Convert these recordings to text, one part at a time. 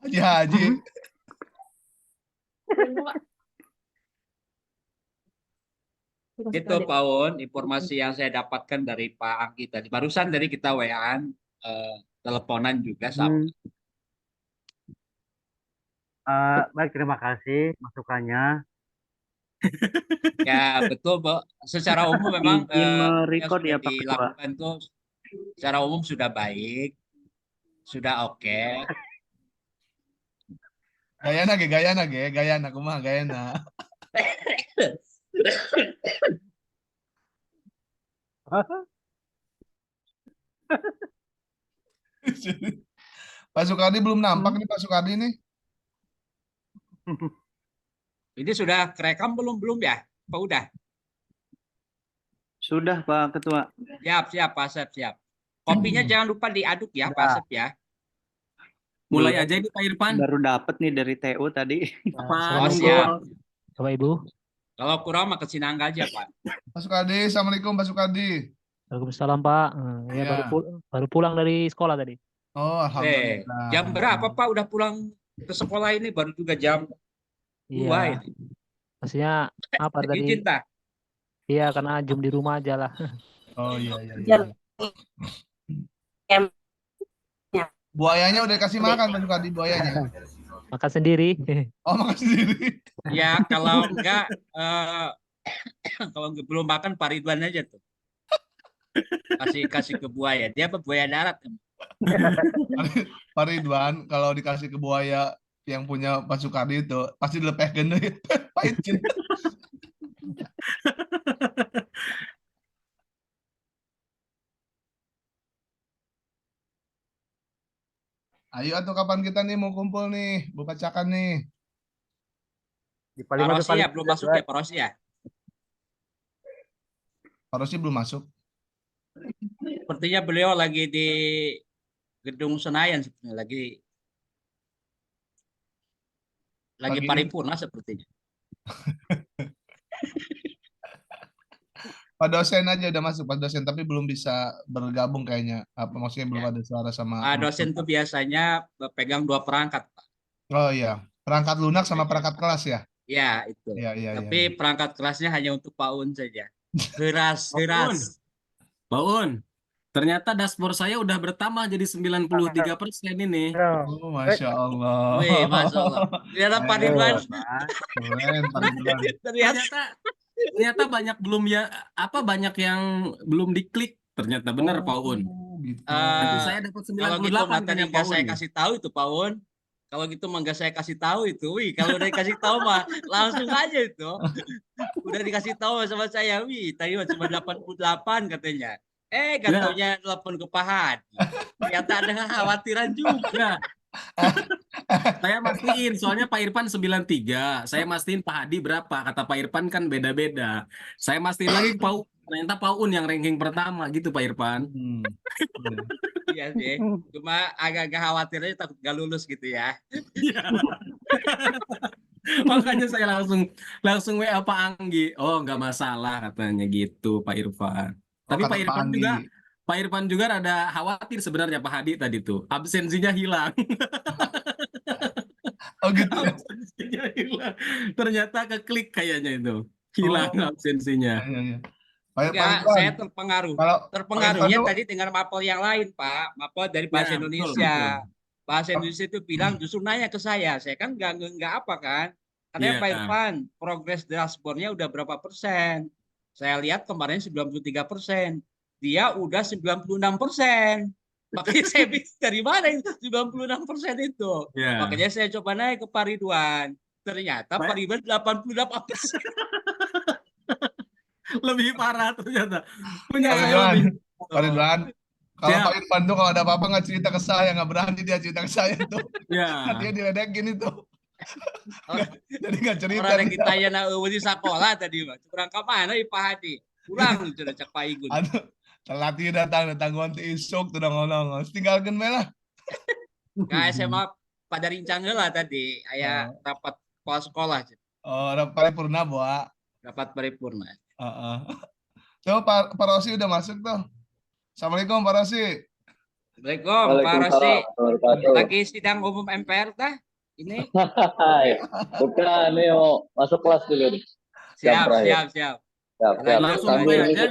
Haji. Itu Pak Un, informasi yang saya dapatkan dari Pak Anggi tadi. Barusan dari kita WA-an, teleponan juga sama. Baik, terima kasih masukannya. Ya betul, Bu. Secara umum memang Izin yang merecord sudah ya Pak Ketua. dilakukan itu secara umum sudah baik, sudah oke. Gayana kumaha gayana. Pak Sukardi belum nampak nih Pak Sukardi nih. Ini sudah kerekam belum ya? Pak udah? Sudah Pak Ketua. Siap, Pak Asep, siap. Kopinya jangan lupa diaduk ya, Pak Asep ya. Mulai aja ini Pak Irfan. Baru dapat nih dari TU tadi. Oh, siap. Bapak Ibu. Kalau kurang mah ke Sinangga aja, Pak. Pak Sukardi, Assalamualaikum Pak Sukardi. Waalaikumsalam Pak. Ya, Ya. baru pulang dari sekolah tadi. Oh, alhamdulillah. Jam berapa Pak udah pulang ke sekolah ini? Baru juga jam 2 Iya. ini. Maksudnya apa tadi? Izin tak? Iya, karena jam di rumah aja lah. Oh iya. Buayanya udah dikasih makan Pak Sukardi buayanya. Makan sendiri. Oh, makan sendiri. Ya kalau enggak kalau belum makan Pak Ridwan aja tuh. Kasih ke buaya. Dia apa buaya darat kan? Pak Ridwan kalau dikasih ke buaya yang punya Pak Sukardi itu pasti dilepehkeun deui. Pahit cinta. Ayo atuh kapan kita nih mau kumpul nih, buka cakan nih. Pak Rosi ya belum masuk ya Pak Rosi ya? Pak Rosi belum masuk. Sepertinya beliau lagi di Gedung Senayan sepertinya lagi paripurna sepertinya. Pak dosen aja udah masuk Pak dosen tapi belum bisa bergabung kayaknya. Apa maksudnya belum ada suara sama Dosen tuh biasanya pegang 2 perangkat, Pak. Oh iya, perangkat lunak sama perangkat kelas ya? Ya, itu. Tapi perangkat kelasnya hanya untuk Pak Un saja. Heras. Pak Un, ternyata dashboard saya udah bertambah jadi 93% ini. Oh, Masya Allah. Wih, Masya Allah. Ternyata Pak Ridwan. Keren, Pak Ridwan. Ternyata banyak yang belum diklik. Ternyata benar Pak Un. Gitu. Nanti saya dapat 98 kalau gitu tadi kan ya, nggak Pak saya Un. kasih tahu itu Pak Un. Kalau gitu mah nggak saya kasih tahu itu. Wih, kalau udah dikasih tahu mah langsung aja itu. Udah dikasih tahu sama saya, wih, tadi mah cuma 88 katanya. Katanya 8 ke Pak Hadi. Ternyata ada kekhawatiran juga. Saya mastiin, soalnya Pak Irfan 93. Saya mastiin Pak Hadi berapa. Kata Pak Irfan kan beda-beda. Saya mastiin lagi ternyata Pak Un yang ranking pertama gitu Pak Irfan. Iya sih. Cuma agak khawatir aja takut gak lulus gitu ya. Makanya saya langsung WA Pak Anggi. Oh, nggak masalah katanya gitu Pak Irfan. Tapi Pak Irfan juga rada khawatir sebenarnya Pak Hadi tadi tuh. Absensinya hilang. Oh gitu. Absensinya hilang. Ternyata keklik kayaknya itu. Hilang absensinya. Enggak, saya terpengaruh. Terpengaruhnya tadi dengan mapel yang lain, Pak. Mapel dari Bahasa Indonesia. Betul. Bahasa Indonesia itu bilang justru nanya ke saya. Saya kan nggak apa kan. Katanya Pak Irfan, progres dashboardnya udah berapa persen? Saya lihat kemarin 93%. Dia udah 96%. Makanya saya bingung dari mana itu 96% itu. Makanya saya coba naik ke Pak Ridwan. Ternyata Pak Ridwan 88%. Lebih parah ternyata. Pak Ridwan. Kalau Pak Irfan tuh kalau ada apa-apa nggak cerita ke saya, nggak berani dia cerita ke saya tuh. Dia diledekin itu. Jadi nggak cerita. Orang yang ditanya di sekolah tadi mah. Kurang kemana Pak Hadi? Pulang sudah cek Pak Igun. Telatih datang ngonti isuk tuh nongol tinggalkan lah. Kayak SMA pada rincang lah tadi ayah rapat kepala sekolah. Oh, rapat paripurna, Boa. Rapat paripurna. Tuh Pak Rosi udah masuk tuh. Assalamualaikum Pak Rosi. Assalamualaikum Pak Rosi. Lagi sidang umum MPR tah? Ini? Bukan, nih mau masuk kelas dulu nih. Siap. Langsung mulai aja.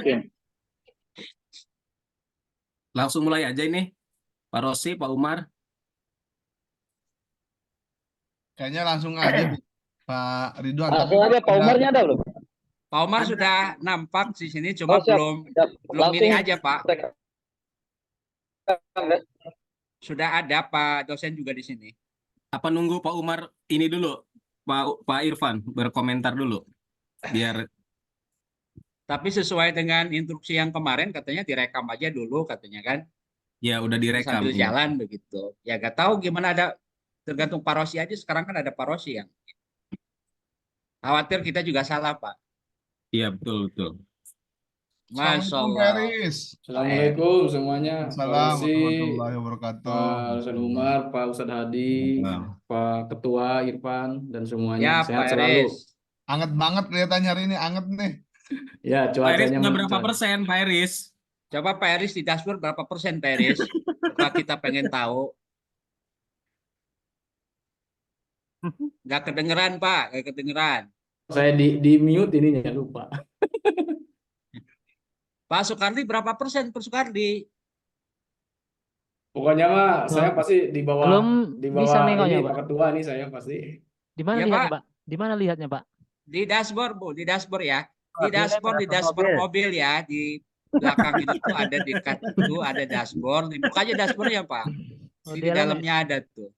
Langsung mulai aja ini. Pak Rosi, Pak Umar. Kayaknya langsung aja Pak Ridwan. Langsung aja, Pak Umarnya ada belum? Pak Umar sudah nampak di sini, cuma belum milih aja Pak. Sudah ada Pak dosen juga di sini. Apa nunggu Pak Umar ini dulu, Pak Irfan berkomentar dulu, biar. Tapi sesuai dengan instruksi yang kemarin katanya direkam aja dulu katanya kan. Ya udah direkam. Sambil jalan begitu. Ya gak tahu gimana, ada tergantung Pak Rosi aja. Sekarang kan ada Pak Rosi yang khawatir kita juga salah Pak. Iya betul. Assalamualaikum Paris. Assalamualaikum semuanya. Assalamualaikum warahmatullahi wabarakatuh. Pak Ustadz Umar, Pak Ustadz Hadi, Pak Ketua Irfan dan semuanya. Ya, Sehat Pak selalu. Iris. Anget banget kelihatannya hari ini, anget nih. Ya, Pak Iris cuacanya berapa persen Pak Iris? Coba Pak Iris di dashboard berapa persen Pak Iris? Coba kita pengen tahu. Nggak kedengeran Pak, nggak kedengeran. Saya di mute ininya, lupa. Pak Soekardi berapa persen Pak Soekardi? Pokoknya mah saya pasti di bawah Belum bisa ini nengoknya, Pak. Pak Ketua nih saya pasti. Di mana Ya, lihatnya, Pak. Pak? Di mana lihatnya, Pak? Di dashboard Bu, di dashboard ya. Di Mobilnya dashboard, di berapa dashboard mobil? mobil ya. Di belakang itu tuh ada, dekat itu ada dashboard. Dibuka aja dashboardnya Pak. Oh, Di dalamnya ada tuh.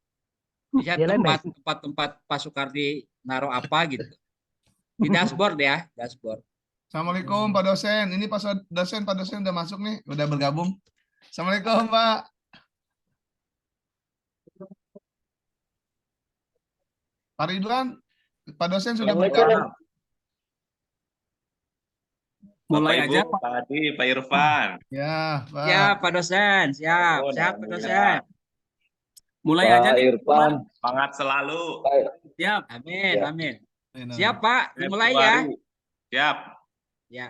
Bisa Dia lemes. tempat Pak Soekardi naruh apa gitu. Di dashboard ya, dashboard. Assalamualaikum Pak dosen. Ini Pak dosen udah masuk nih, udah bergabung. Assalamualaikum Pak. Pak Ridwan, Pak dosen sudah bergabung. Mulai Bapak aja Ibu, Pak. Pak Adi, Pak Irfan. Ya, Pak. Ya Pak dosen, siap, Oh, siap Pak alhamdulillah. dosen. Mulai aja Pak nih. Irfan, Semangat selalu. Siap. Amin, Ya. amin. Siap Pak, dimulai ya. Februari. Siap. Ya.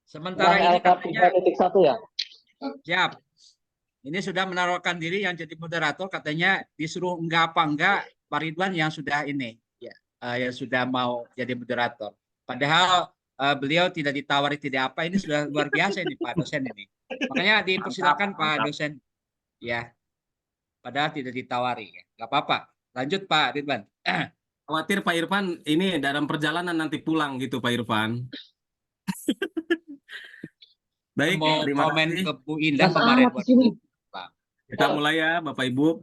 Sementara Bang ini LK katanya 3.1 ya? siap. Ini sudah menaruhkan diri yang jadi moderator, katanya disuruh enggak apa enggak Pak Ridwan yang sudah ini ya, yang sudah mau jadi moderator. Padahal beliau tidak ditawari tidak apa, ini sudah luar biasa ini Pak dosen ini. Makanya dipersilakan Pak dosen ya. Padahal tidak ditawari ya. Enggak apa-apa. Lanjut Pak Ridwan. Khawatir Pak Irfan ini dalam perjalanan nanti pulang gitu Pak Irfan. Baik, Mau terima komen kasih. ke Bu Indah kemarin buat Kita mulai ya Bapak Ibu.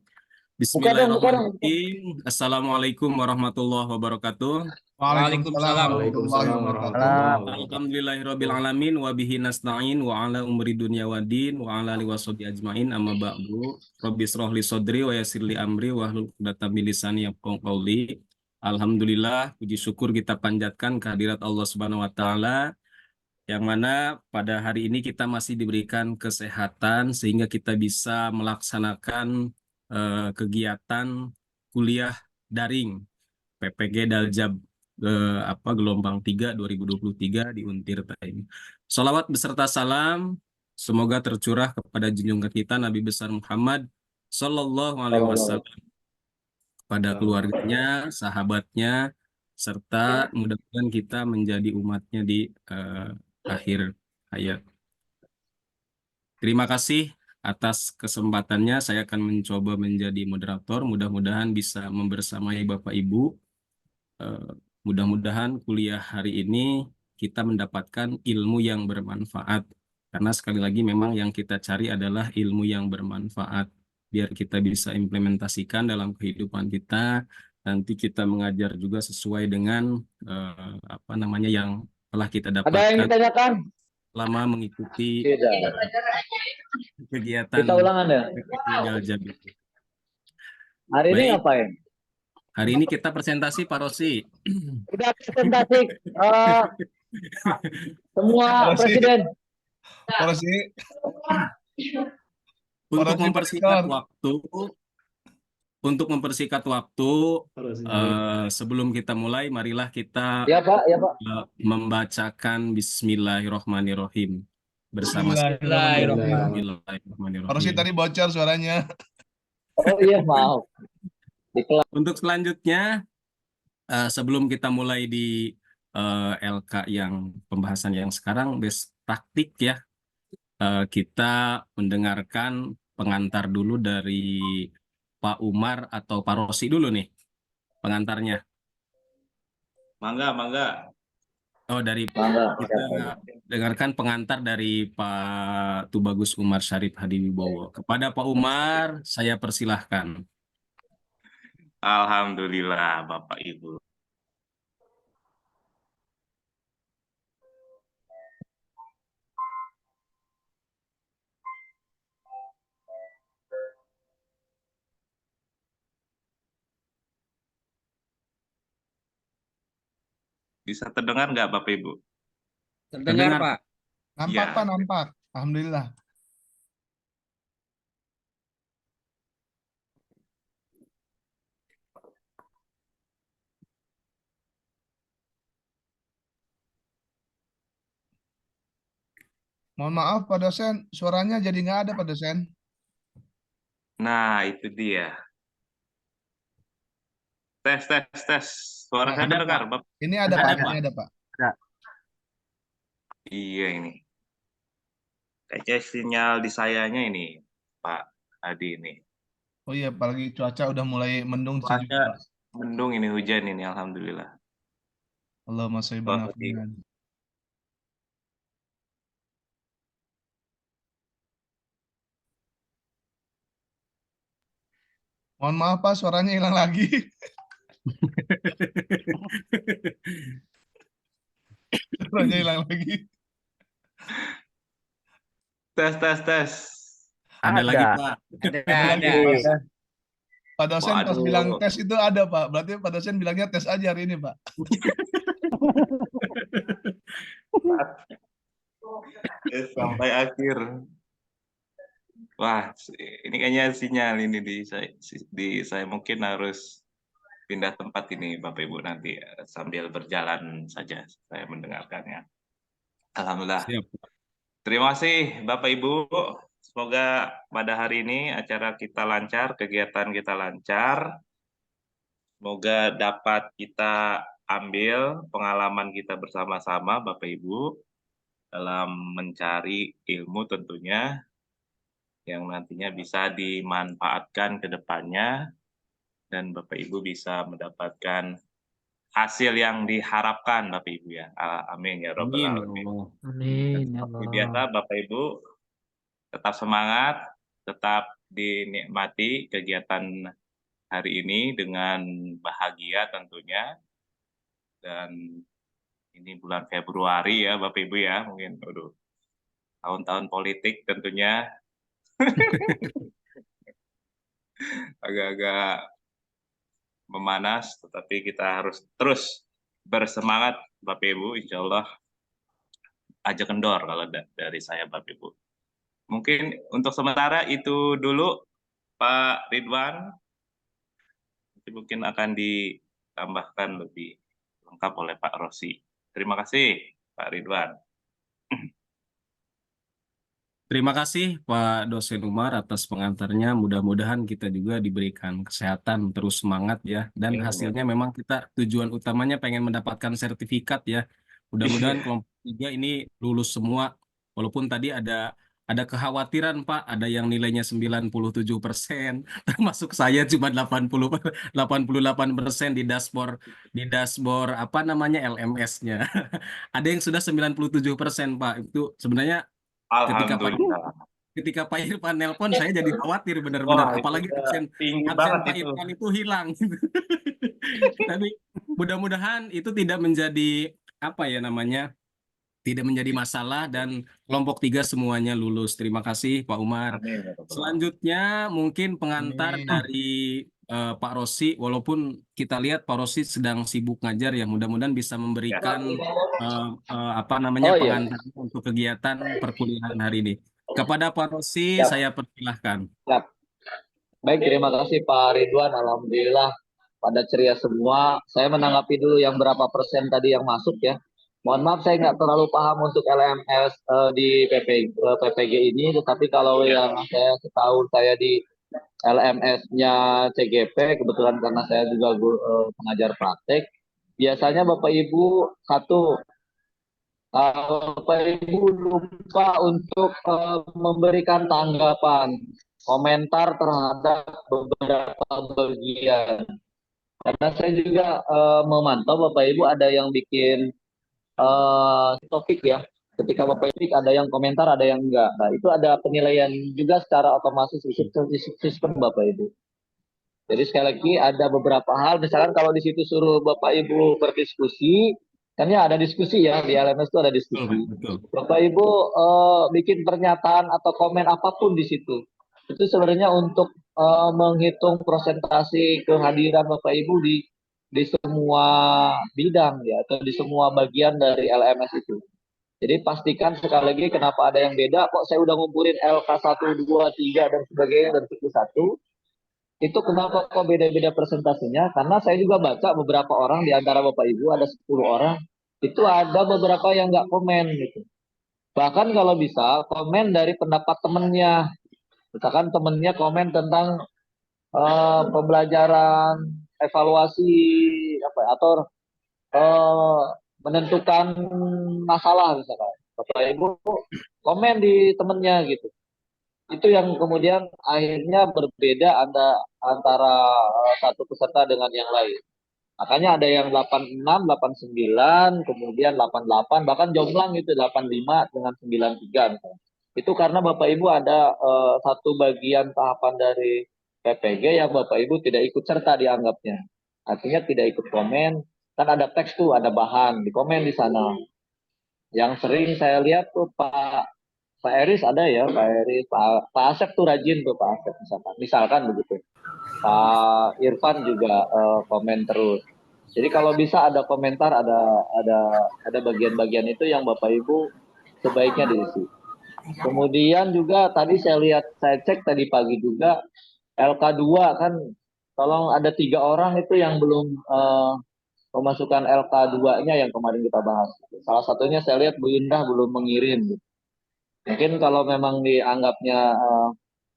Bismillahirrahmanirrahim. Assalamualaikum warahmatullahi wabarakatuh. Waalaikumsalam. warahmatullahi wabarakatuh. Alhamdulillahirabbil alamin wa bihi nasta'in wa ala umri dunya waddin wa ala alihi washabi ajmain amma ba'du. Rabbi shrah li sadri wa yassir li amri wa hlul 'uqdatam min lisani yafqahu qawli. Alhamdulillah, puji syukur kita panjatkan kehadirat Allah Subhanahu wa taala yang mana pada hari ini kita masih diberikan kesehatan sehingga kita bisa melaksanakan kegiatan kuliah daring PPG Daljab gelombang 3 2023 di Untirta ini. Sholawat beserta salam semoga tercurah kepada junjungan kita Nabi besar Muhammad Sallallahu Alaihi Wasallam, pada keluarganya, sahabatnya, serta mudah-mudahan kita menjadi umatnya di akhir hayat. Terima kasih atas kesempatannya. Saya akan mencoba menjadi moderator. Mudah-mudahan bisa membersamai Bapak Ibu. Mudah-mudahan kuliah hari ini kita mendapatkan ilmu yang bermanfaat. Karena sekali lagi memang yang kita cari adalah ilmu yang bermanfaat. Biar kita bisa implementasikan dalam kehidupan kita. Nanti kita mengajar juga sesuai dengan yang telah kita dapatkan. Ada yang ditanyakan? Lama mengikuti kegiatan Kita ulangan ya. Daljab itu. Hari ini Baik. ngapain? Hari ini kita presentasi Pak Rosi. Udah presentasi semua Terima kasih. presiden. Pak Rosi, Untuk Rosi mempersingkat Profesor. waktu, sebelum kita mulai, marilah kita Ya Pak, ya Pak. membacakan Bismillahirrahmanirrahim. bersama Bismillahirrahmanirrahim. Pak Rosi tadi bocor suaranya. Oh iya, maaf. Untuk selanjutnya, sebelum kita mulai di LK yang pembahasan yang sekarang, best praktik ya, kita mendengarkan pengantar dulu dari Pak Umar atau Pak Rosi dulu nih, pengantarnya. Mangga, mangga. Oh, dari Mangga. kita dengarkan pengantar dari Pak Tubagus Umar Syarif Hadiwibowo. Kepada Pak Umar, saya persilahkan. Alhamdulillah, Bapak Ibu. Bisa terdengar nggak, Bapak Ibu? Terdengar, Pak. Nampak, Ya. Pak, nampak. Alhamdulillah. Mohon maaf, Pak dosen, suaranya jadi nggak ada, Pak dosen. Nah, itu dia. Tes, tes, tes. Suara saya Ada, terdengar, Pak. Bapak? Ini ada, Ada, Pak. Pak. Ini ada, Pak. Iya ini. Kayaknya sinyal di sayanya ini, Pak Adi ini. Oh iya, apalagi cuaca udah mulai mendung di sini juga, Cuaca Pak. mendung ini, hujan ini, Alhamdulillah. Allahumma sholli Wah, ala Muhammad. Mohon maaf, Pak, suaranya hilang lagi. Suaranya hilang lagi. Tes, tes, tes. Ada lagi, Pak. Ada. Pak dosen pas Waduh. bilang tes itu ada, Pak. Berarti Pak dosen bilangnya tes aja hari ini, Pak. Sampai akhir. Wah, ini kayaknya sinyal ini di saya mungkin harus pindah tempat ini, Bapak Ibu, nanti sambil berjalan saja saya mendengarkannya. Alhamdulillah. Siap. Terima kasih Bapak Ibu. Semoga pada hari ini acara kita lancar, kegiatan kita lancar. Semoga dapat kita ambil pengalaman kita bersama-sama Bapak Ibu dalam mencari ilmu tentunya yang nantinya bisa dimanfaatkan ke depannya dan Bapak Ibu bisa mendapatkan hasil yang diharapkan Bapak Ibu ya. Amin ya Rabbal Alamin. Amin. Ya Seperti Allah. biasa Bapak Ibu tetap semangat, tetap dinikmati kegiatan hari ini dengan bahagia tentunya. Dan ini bulan Februari ya Bapak Ibu ya, mungkin tahun-tahun politik tentunya agak-agak memanas, tetapi kita harus terus bersemangat Bapak Ibu, insya Allah aja kendor kalau dari saya Bapak Ibu. Mungkin untuk sementara itu dulu Pak Ridwan, mungkin akan ditambahkan lebih lengkap oleh Pak Rosi. Terima kasih Pak Ridwan. Terima kasih Pak Dosen Umar atas pengantarnya. Mudah-mudahan kita juga diberikan kesehatan, terus semangat ya. Dan hasilnya memang kita tujuan utamanya pengen mendapatkan sertifikat ya. Mudah-mudahan kelompok 3 ini lulus semua. Walaupun tadi ada kekhawatiran Pak, ada yang nilainya 97%, termasuk saya cuma 88% di dashboard apa namanya LMS-nya. Ada yang sudah 97% Pak. Itu sebenarnya ketika Pak Irfan nelpon saya jadi khawatir benar-benar, apalagi absen Pak Irfan itu hilang. Tapi mudah-mudahan itu tidak menjadi tidak menjadi masalah dan kelompok 3 semuanya lulus. Terima kasih Pak Umar. Selanjutnya mungkin pengantar dari Pak Rosi, walaupun kita lihat Pak Rosi sedang sibuk ngajar ya, mudah-mudahan bisa memberikan pengantar untuk kegiatan perkuliahan hari ini. Kepada Pak Rosi, saya persilahkan. Baik, terima kasih Pak Ridwan. Alhamdulillah pada ceria semua. Saya menanggapi dulu yang berapa persen tadi yang masuk ya. Mohon maaf saya nggak terlalu paham untuk LMS di PPG ini, tetapi kalau yang saya setahu saya di LMS-nya CGP, kebetulan karena saya juga pengajar praktek, biasanya Bapak Ibu satu, Bapak Ibu lupa untuk memberikan tanggapan, komentar terhadap beberapa bagian. Karena saya juga memantau Bapak Ibu ada yang bikin topik ya. Ketika Bapak Ibu ada yang komentar, ada yang enggak. Nah, itu ada penilaian juga secara otomatis di sistem Bapak Ibu. Jadi sekali lagi ada beberapa hal, misalkan kalau di situ suruh Bapak Ibu berdiskusi, kan ya ada diskusi ya, di LMS itu ada diskusi. Bapak Ibu bikin pernyataan atau komen apapun di situ. Itu sebenarnya untuk menghitung persentase kehadiran Bapak Ibu di semua bidang ya, atau di semua bagian dari LMS itu. Jadi pastikan sekali lagi kenapa ada yang beda, kok saya udah ngumpulin LK 1, 2, 3 dan sebagainya dan siklus 1. Itu kenapa kok beda-beda presentasinya? Karena saya juga baca beberapa orang di antara Bapak Ibu ada 10 orang, itu ada beberapa yang nggak komen gitu. Bahkan kalau bisa komen dari pendapat temennya. Misalkan temennya komen tentang pembelajaran, evaluasi apa ya, atau menentukan masalah misalkan. Bapak Ibu komen di temennya gitu. Itu yang kemudian akhirnya berbeda antara satu peserta dengan yang lain. Makanya ada yang 86, 89, kemudian 88, bahkan jomplang itu 85 dengan 93 misalnya. Itu karena Bapak Ibu ada satu bagian tahapan dari PPG yang Bapak Ibu tidak ikut serta dianggapnya. Artinya tidak ikut komen, kan ada teks tuh, ada bahan, di komen di sana. Yang sering saya lihat tuh Pak Eris ada ya, Pak Eris, Pak Asep tuh rajin tuh Pak Asep misalkan begitu. Pak Irfan juga komen terus. Jadi kalau bisa ada komentar, ada bagian-bagian itu yang Bapak Ibu sebaiknya diisi. Kemudian juga tadi saya cek tadi pagi juga LK2 kan, tolong ada 3 orang itu yang belum memasukkan LK2-nya yang kemarin kita bahas. Salah satunya saya lihat Bu Indah belum mengirim. Mungkin kalau memang dianggapnya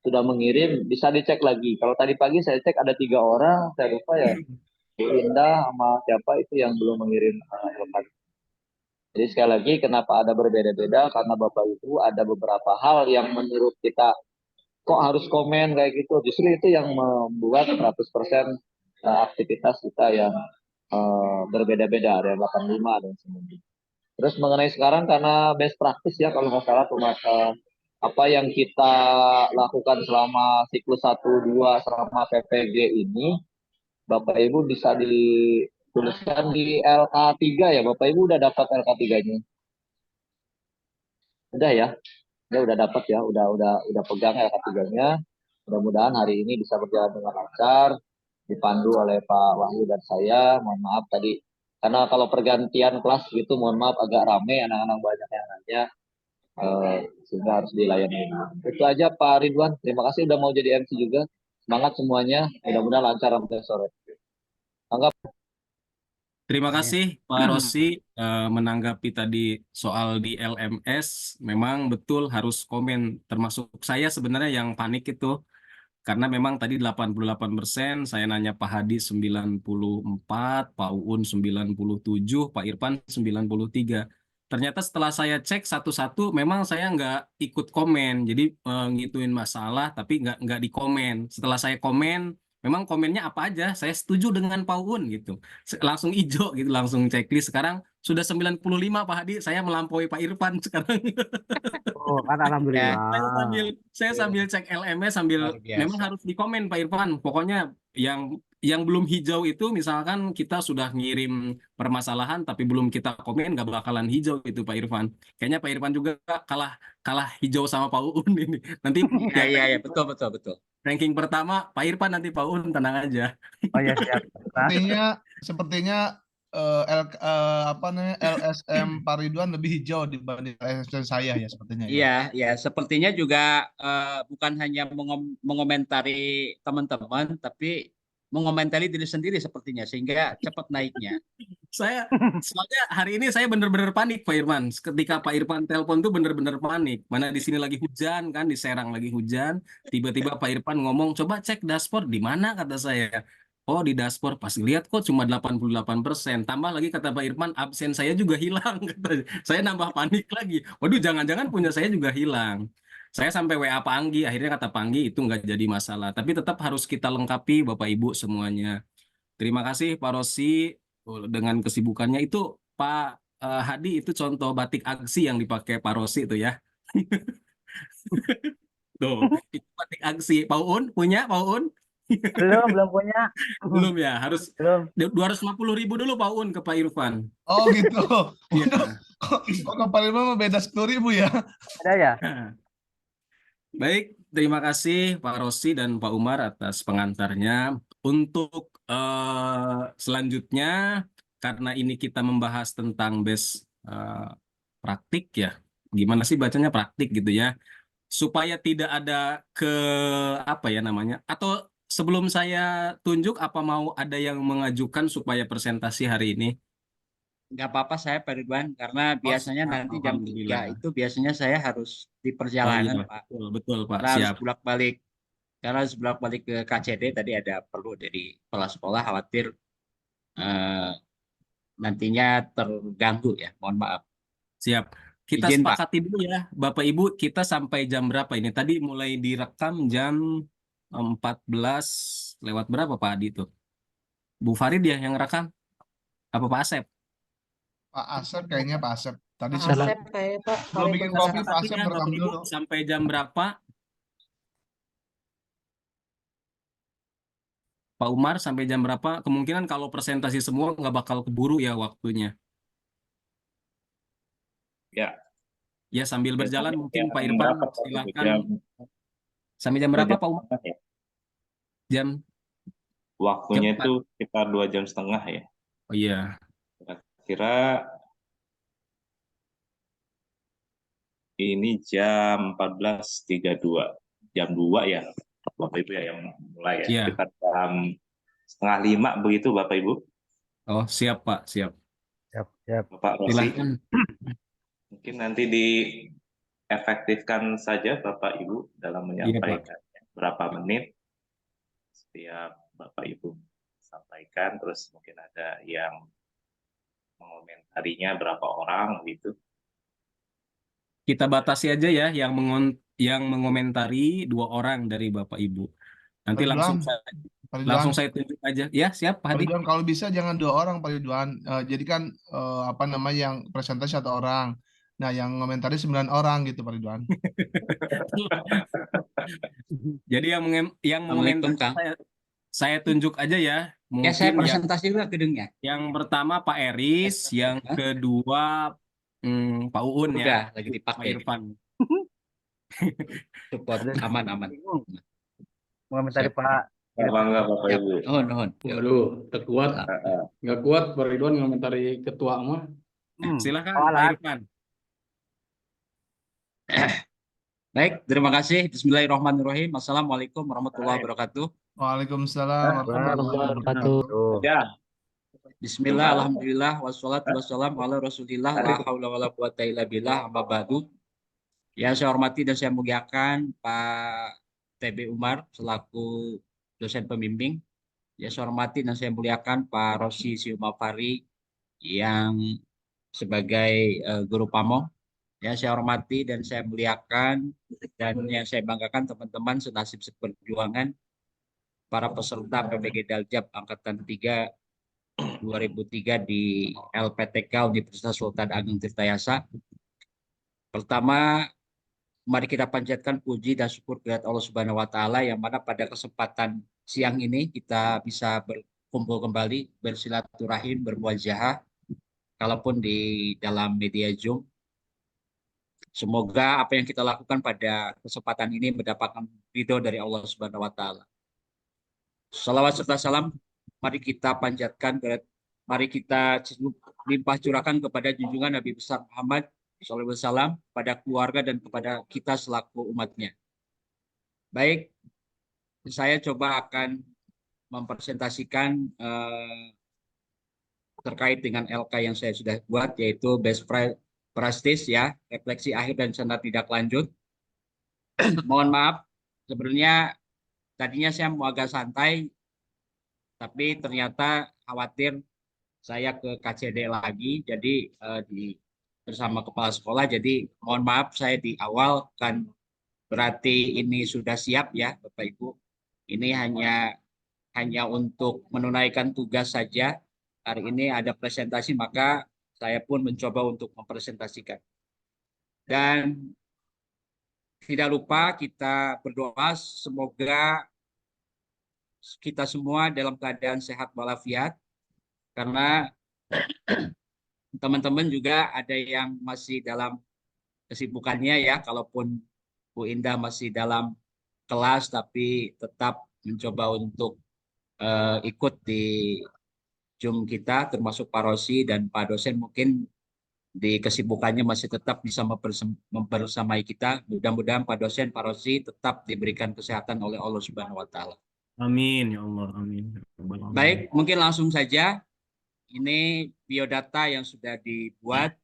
sudah mengirim, bisa dicek lagi. Kalau tadi pagi saya cek ada 3 orang, saya lupa ya. Bu Indah sama siapa itu yang belum mengirim LK. Jadi sekali lagi kenapa ada berbeda-beda, karena Bapak Ibu ada beberapa hal yang menurut kita kok harus komen kayak gitu. Justru itu yang membuat 100% aktivitas kita yang berbeda-beda, ada yang 85 dan sebagainya. Terus mengenai sekarang karena best practice ya kalau nggak salah apa yang kita lakukan selama siklus 1, 2 selama PPG ini, Bapak Ibu bisa dituliskan di LK3 ya. Bapak Ibu udah dapat LK3-nya? Udah ya? Ya udah dapat ya, udah pegang LK3-nya. Mudah-mudahan hari ini bisa berjalan dengan lancar, dipandu oleh Pak Wahyu dan saya. Mohon maaf tadi karena kalau pergantian kelas gitu, mohon maaf agak rame, anak-anak banyak yang nanya, sehingga harus dilayani. Itu aja Pak Ridwan, terima kasih udah mau jadi MC juga. Semangat semuanya, mudah-mudahan lancar sampai sore. Anggap. Terima kasih Pak Rossi menanggapi tadi soal di LMS. Memang betul harus komen, termasuk saya sebenarnya yang panik itu. Karena memang tadi 88%, saya nanya Pak Hadi 94, Pak Uun 97, Pak Irfan 93. Ternyata setelah saya cek satu-satu, memang saya nggak ikut komen. Jadi ngituin masalah, tapi nggak dikomen. Setelah saya komen, memang komennya apa aja, saya setuju dengan Pak Uun gitu. Langsung hijau gitu, langsung checklist. Sekarang sudah 95 Pak Hadi, saya melampaui Pak Irfan sekarang. Oh, kan alhamdulillah. Saya sambil cek LMS sambil memang harus dikomen Pak Irfan. Pokoknya yang belum hijau itu misalkan kita sudah ngirim permasalahan tapi belum kita komen nggak bakalan hijau itu Pak Irfan. Kayaknya Pak Irfan juga kalah hijau sama Pak Uun ini. Nanti ya betul. Ranking pertama Pak Irfan, nanti Pak Uun tenang aja. Oh ya siap. Sepertinya LSM Pak Ridwan lebih hijau dibanding LSM saya ya sepertinya ya. Iya, sepertinya juga bukan hanya mengomentari teman-teman, tapi mengomentari diri sendiri sepertinya sehingga cepat naiknya. Soalnya hari ini saya benar-benar panik Pak Irfan. Ketika Pak Irfan telepon tuh benar-benar panik. Mana di sini lagi hujan kan, di Serang lagi hujan. Tiba-tiba Pak Irfan ngomong, coba cek dashboard di mana kata saya. Oh di dashboard, pas lihat kok cuma 88%. Tambah lagi kata Pak Irfan, absen saya juga hilang. Saya nambah panik lagi. Waduh jangan-jangan punya saya juga hilang. Saya sampai WA Pak Anggi, akhirnya kata Pak Anggi itu nggak jadi masalah. Tapi tetap harus kita lengkapi Bapak Ibu semuanya. Terima kasih Pak Rosi dengan kesibukannya itu Pak Hadi itu contoh batik aksi yang dipakai Pak Rosi itu ya. Tuh, itu batik aksi. Pak Un punya Pak Un? Belum punya. Belum ya, harus Belum. 250.000 dulu Pak Un ke Pak Irfan. Oh gitu. Iya. Kok ke Pak Irfan beda 10.000 ya? Ada ya? Baik, terima kasih Pak Rosi dan Pak Umar atas pengantarnya. Untuk selanjutnya, karena ini kita membahas tentang base praktik ya, gimana sih bacanya praktik gitu ya, supaya tidak ada apa ya namanya, atau sebelum saya tunjuk, apa mau ada yang mengajukan supaya presentasi hari ini? Nggak apa-apa saya Pak Ridwan, karena biasanya nanti jam 3 itu biasanya saya harus di perjalanan Pak. Betul Pak, karena siap. harus bolak-balik. Karena harus bolak-balik ke KCD, tadi ada perlu dari kepala sekolah, khawatir nantinya terganggu ya, mohon maaf. Siap. Kita Izin, sepakati dulu ya, Bapak Ibu, kita sampai jam berapa ini? Tadi mulai direkam jam 14 lewat berapa Pak Adi itu? Bu Farid ya yang rekam? Apa Pak Asep? Pak Asep kayaknya Pak Asep. Tadi Pak Asep kayak Pak. Belum bikin kopi Pak Asep rekam dulu. Sampai jam berapa? Pak Umar sampai jam berapa? Kemungkinan kalau presentasi semua nggak bakal keburu ya waktunya. Ya. Ya sambil berjalan mungkin Pak Irfan silakan. Sampai jam berapa Pak Umar? Jam? Waktunya itu sekitar 2,5 jam ya. Oh iya. Kira ini jam 14.32, jam 2 ya Bapak Ibu ya yang mulai ya. Iya. Sekitar jam 4:30 begitu Bapak Ibu. Oh siap Pak, siap. Siap. Bapak Rosi. Mungkin nanti diefektifkan saja Bapak Ibu dalam menyampaikan berapa menit setiap Bapak Ibu sampaikan, terus mungkin ada yang mengomentarinya berapa orang gitu. Kita batasi aja ya yang mengomentari 2 orang dari Bapak Ibu. Nanti langsung saya tunjuk aja. Ya, siap Pak Hadi. Kalau bisa jangan 2 orang Pak Ridwan. Jadi kan apa namanya yang presentasi 1 orang. Nah, yang komentari 9 orang gitu Pak Ridwan. Jadi yang mengomentari saya tunjuk aja ya. Mungkin ya, saya presentasi juga gedungnya. Yang pertama Pak Eris, yang kedua Pak Uun udah, ya. Lagi dipakai. Pak Irfan. Support aman. Mengomentari Pak. Bangga Bapak Ibu. Nuhun. Waduh, terkuat. Nggak kuat Pak Ridwan ngomentari ketua mah. Silakan Pak Irfan. Baik, terima kasih. Bismillahirrahmanirrahim. Assalamualaikum warahmatullahi wabarakatuh. Waalaikumsalam warahmatullahi wabarakatuh. Ya. Bismillah, alhamdulillah, wassalatu wassalamu ala rasulillah, la haula wala quwata illa billah, amma ba'du. Ya, saya hormati dan saya muliakan Pak TB Umar selaku dosen pembimbing. Ya, saya hormati dan saya muliakan Pak Rosi Siumafari yang sebagai guru pamong. Ya, saya hormati dan saya muliakan dan yang saya banggakan teman-teman senasib seperjuangan para peserta PPG Daljab Angkatan 3 2003 di LPTK Universitas Sultan Ageng Tirtayasa. Pertama, mari kita panjatkan puji dan syukur kepada Allah Subhanahu wa taala yang mana pada kesempatan siang ini kita bisa berkumpul kembali, bersilaturahim, bermuajahah kalaupun di dalam media Zoom. Semoga apa yang kita lakukan pada kesempatan ini mendapatkan ridho dari Allah Subhanahu wa taala. Salawat serta salam mari kita panjatkan, mari kita limpah curahkan kepada junjungan Nabi besar Muhammad SAW, pada keluarga dan kepada kita selaku umatnya. Baik, saya coba akan mempresentasikan terkait dengan LK yang saya sudah buat, yaitu best practice ya, refleksi akhir dan standar tidak lanjut. Mohon maaf, sebenarnya tadinya saya mau agak santai, tapi ternyata khawatir saya ke KCD lagi, jadi bersama kepala sekolah. Jadi mohon maaf saya di awal kan, berarti ini sudah siap ya Bapak Ibu. Ini hanya untuk menunaikan tugas saja. Hari ini ada presentasi, maka saya pun mencoba untuk mempresentasikan. Dan tidak lupa kita berdoa semoga kita semua dalam keadaan sehat walafiat, karena teman-teman juga ada yang masih dalam kesibukannya ya, kalaupun Bu Indah masih dalam kelas tapi tetap mencoba untuk ikut di Zoom kita, termasuk Pak Rosi dan Pak dosen mungkin di kesibukannya masih tetap bisa membersamai kita. Mudah-mudahan Pak dosen, Pak Rosi tetap diberikan kesehatan oleh Allah Subhanahu wa taala. Amin ya Allah, amin. Baik, mungkin langsung saja. Ini biodata yang sudah dibuat.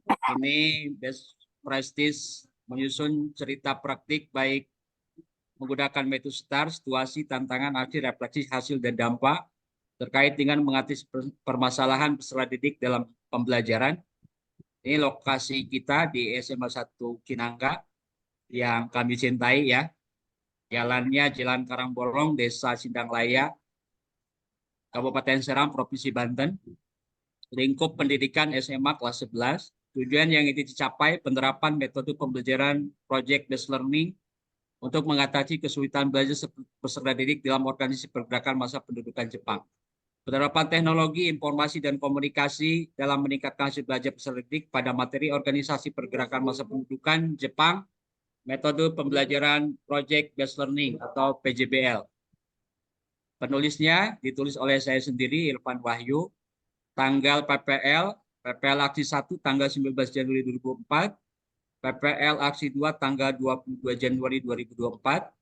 Ini best practice menyusun cerita praktik baik menggunakan metode STAR, situasi, tantangan, aksi, refleksi, hasil, dan dampak terkait dengan mengatasi permasalahan peserta didik dalam pembelajaran. Ini lokasi kita di SMA 1 Kinangga yang kami cintai ya. Jalannya Jalan Karangbolong, Desa Sindanglaya, Kabupaten Serang, Provinsi Banten. Lingkup pendidikan SMA kelas 11. Tujuan yang ingin dicapai penerapan metode pembelajaran project based learning untuk mengatasi kesulitan belajar peserta didik dalam organisasi pergerakan masa pendudukan Jepang. Penerapan teknologi informasi dan komunikasi dalam meningkatkan hasil belajar peserta didik pada materi organisasi pergerakan masa pendudukan Jepang, metode pembelajaran project based learning atau PJBL. Penulisnya ditulis oleh saya sendiri, Irfan Wahyu. Tanggal PPL Aksi 1 tanggal 19 Januari 2004, PPL Aksi 2 tanggal 22 Januari 2024.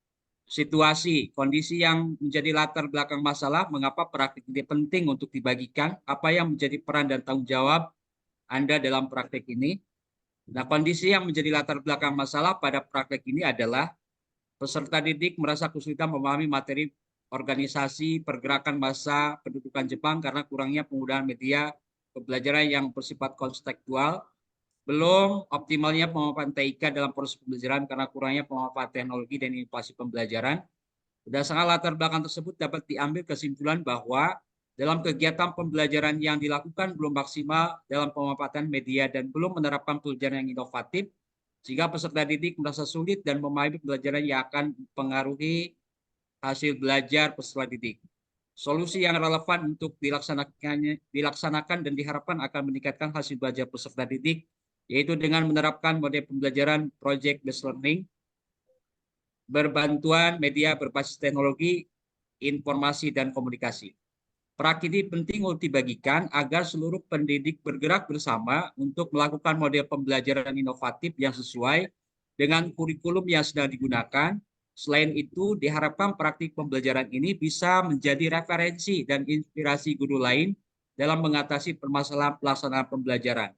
Situasi, kondisi yang menjadi latar belakang masalah, mengapa praktik ini penting untuk dibagikan, apa yang menjadi peran dan tanggung jawab Anda dalam praktik ini. Nah, kondisi yang menjadi latar belakang masalah pada praktik ini adalah peserta didik merasa kesulitan memahami materi organisasi pergerakan masa pendudukan Jepang karena kurangnya penggunaan media pembelajaran yang bersifat konstekstual, belum optimalnya pemanfaatan TIK dalam proses pembelajaran karena kurangnya pemanfaatan teknologi dan inovasi pembelajaran. Berdasarkan latar belakang tersebut dapat diambil kesimpulan bahwa dalam kegiatan pembelajaran yang dilakukan belum maksimal dalam pemanfaatan media dan belum menerapkan pembelajaran yang inovatif, sehingga peserta didik merasa sulit dan memahami pembelajaran yang akan mempengaruhi hasil belajar peserta didik. Solusi yang relevan untuk dilaksanakan dan diharapkan akan meningkatkan hasil belajar peserta didik, yaitu dengan menerapkan model pembelajaran project based learning, berbantuan media berbasis teknologi, informasi, dan komunikasi. Praktik ini penting untuk dibagikan agar seluruh pendidik bergerak bersama untuk melakukan model pembelajaran inovatif yang sesuai dengan kurikulum yang sedang digunakan. Selain itu, diharapkan praktik pembelajaran ini bisa menjadi referensi dan inspirasi guru lain dalam mengatasi permasalahan pelaksanaan pembelajaran.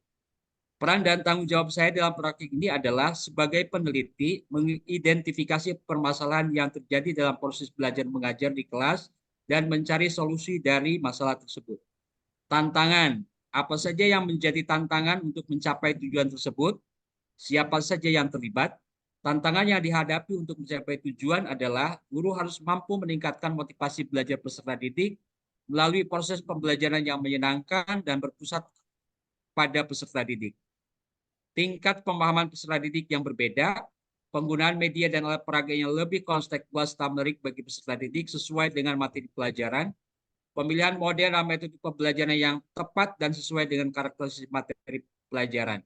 Peran dan tanggung jawab saya dalam praktik ini adalah sebagai peneliti mengidentifikasi permasalahan yang terjadi dalam proses belajar mengajar di kelas dan mencari solusi dari masalah tersebut. Tantangan, apa saja yang menjadi tantangan untuk mencapai tujuan tersebut? Siapa saja yang terlibat? Tantangan yang dihadapi untuk mencapai tujuan adalah guru harus mampu meningkatkan motivasi belajar peserta didik melalui proses pembelajaran yang menyenangkan dan berpusat pada peserta didik. Tingkat pemahaman peserta didik yang berbeda, penggunaan media dan alat peraga yang lebih kontekstual serta menarik bagi peserta didik sesuai dengan materi pelajaran, pemilihan model dan metode pembelajaran yang tepat dan sesuai dengan karakteristik materi pelajaran.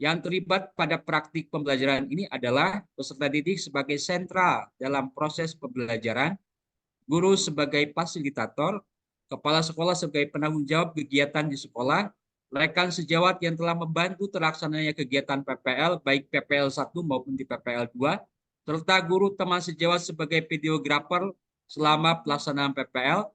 Yang terlibat pada praktik pembelajaran ini adalah peserta didik sebagai sentral dalam proses pembelajaran, guru sebagai fasilitator, kepala sekolah sebagai penanggung jawab kegiatan di sekolah, rekan sejawat yang telah membantu terlaksananya kegiatan PPL, baik PPL 1 maupun di PPL 2, serta guru teman sejawat sebagai videografer selama pelaksanaan PPL.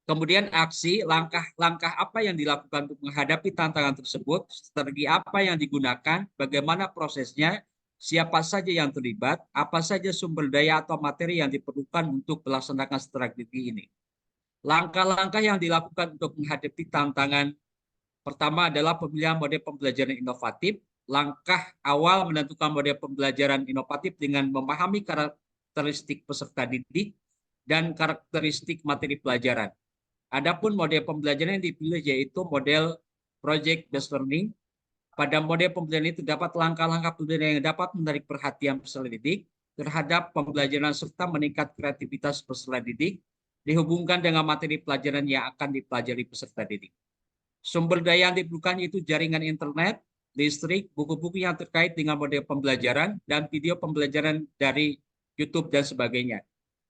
Kemudian aksi, langkah-langkah apa yang dilakukan untuk menghadapi tantangan tersebut, strategi apa yang digunakan, bagaimana prosesnya, siapa saja yang terlibat, apa saja sumber daya atau materi yang diperlukan untuk melaksanakan strategi ini. Langkah-langkah yang dilakukan untuk menghadapi tantangan pertama adalah pemilihan model pembelajaran inovatif. Langkah awal menentukan model pembelajaran inovatif dengan memahami karakteristik peserta didik dan karakteristik materi pelajaran. Adapun model pembelajaran yang dipilih yaitu model project based learning. Pada model pembelajaran itu terdapat langkah-langkah pembelajaran yang dapat menarik perhatian peserta didik terhadap pembelajaran serta meningkat kreativitas peserta didik dihubungkan dengan materi pelajaran yang akan dipelajari peserta didik. Sumber daya yang diperlukan itu jaringan internet, listrik, buku-buku yang terkait dengan model pembelajaran, dan video pembelajaran dari YouTube dan sebagainya.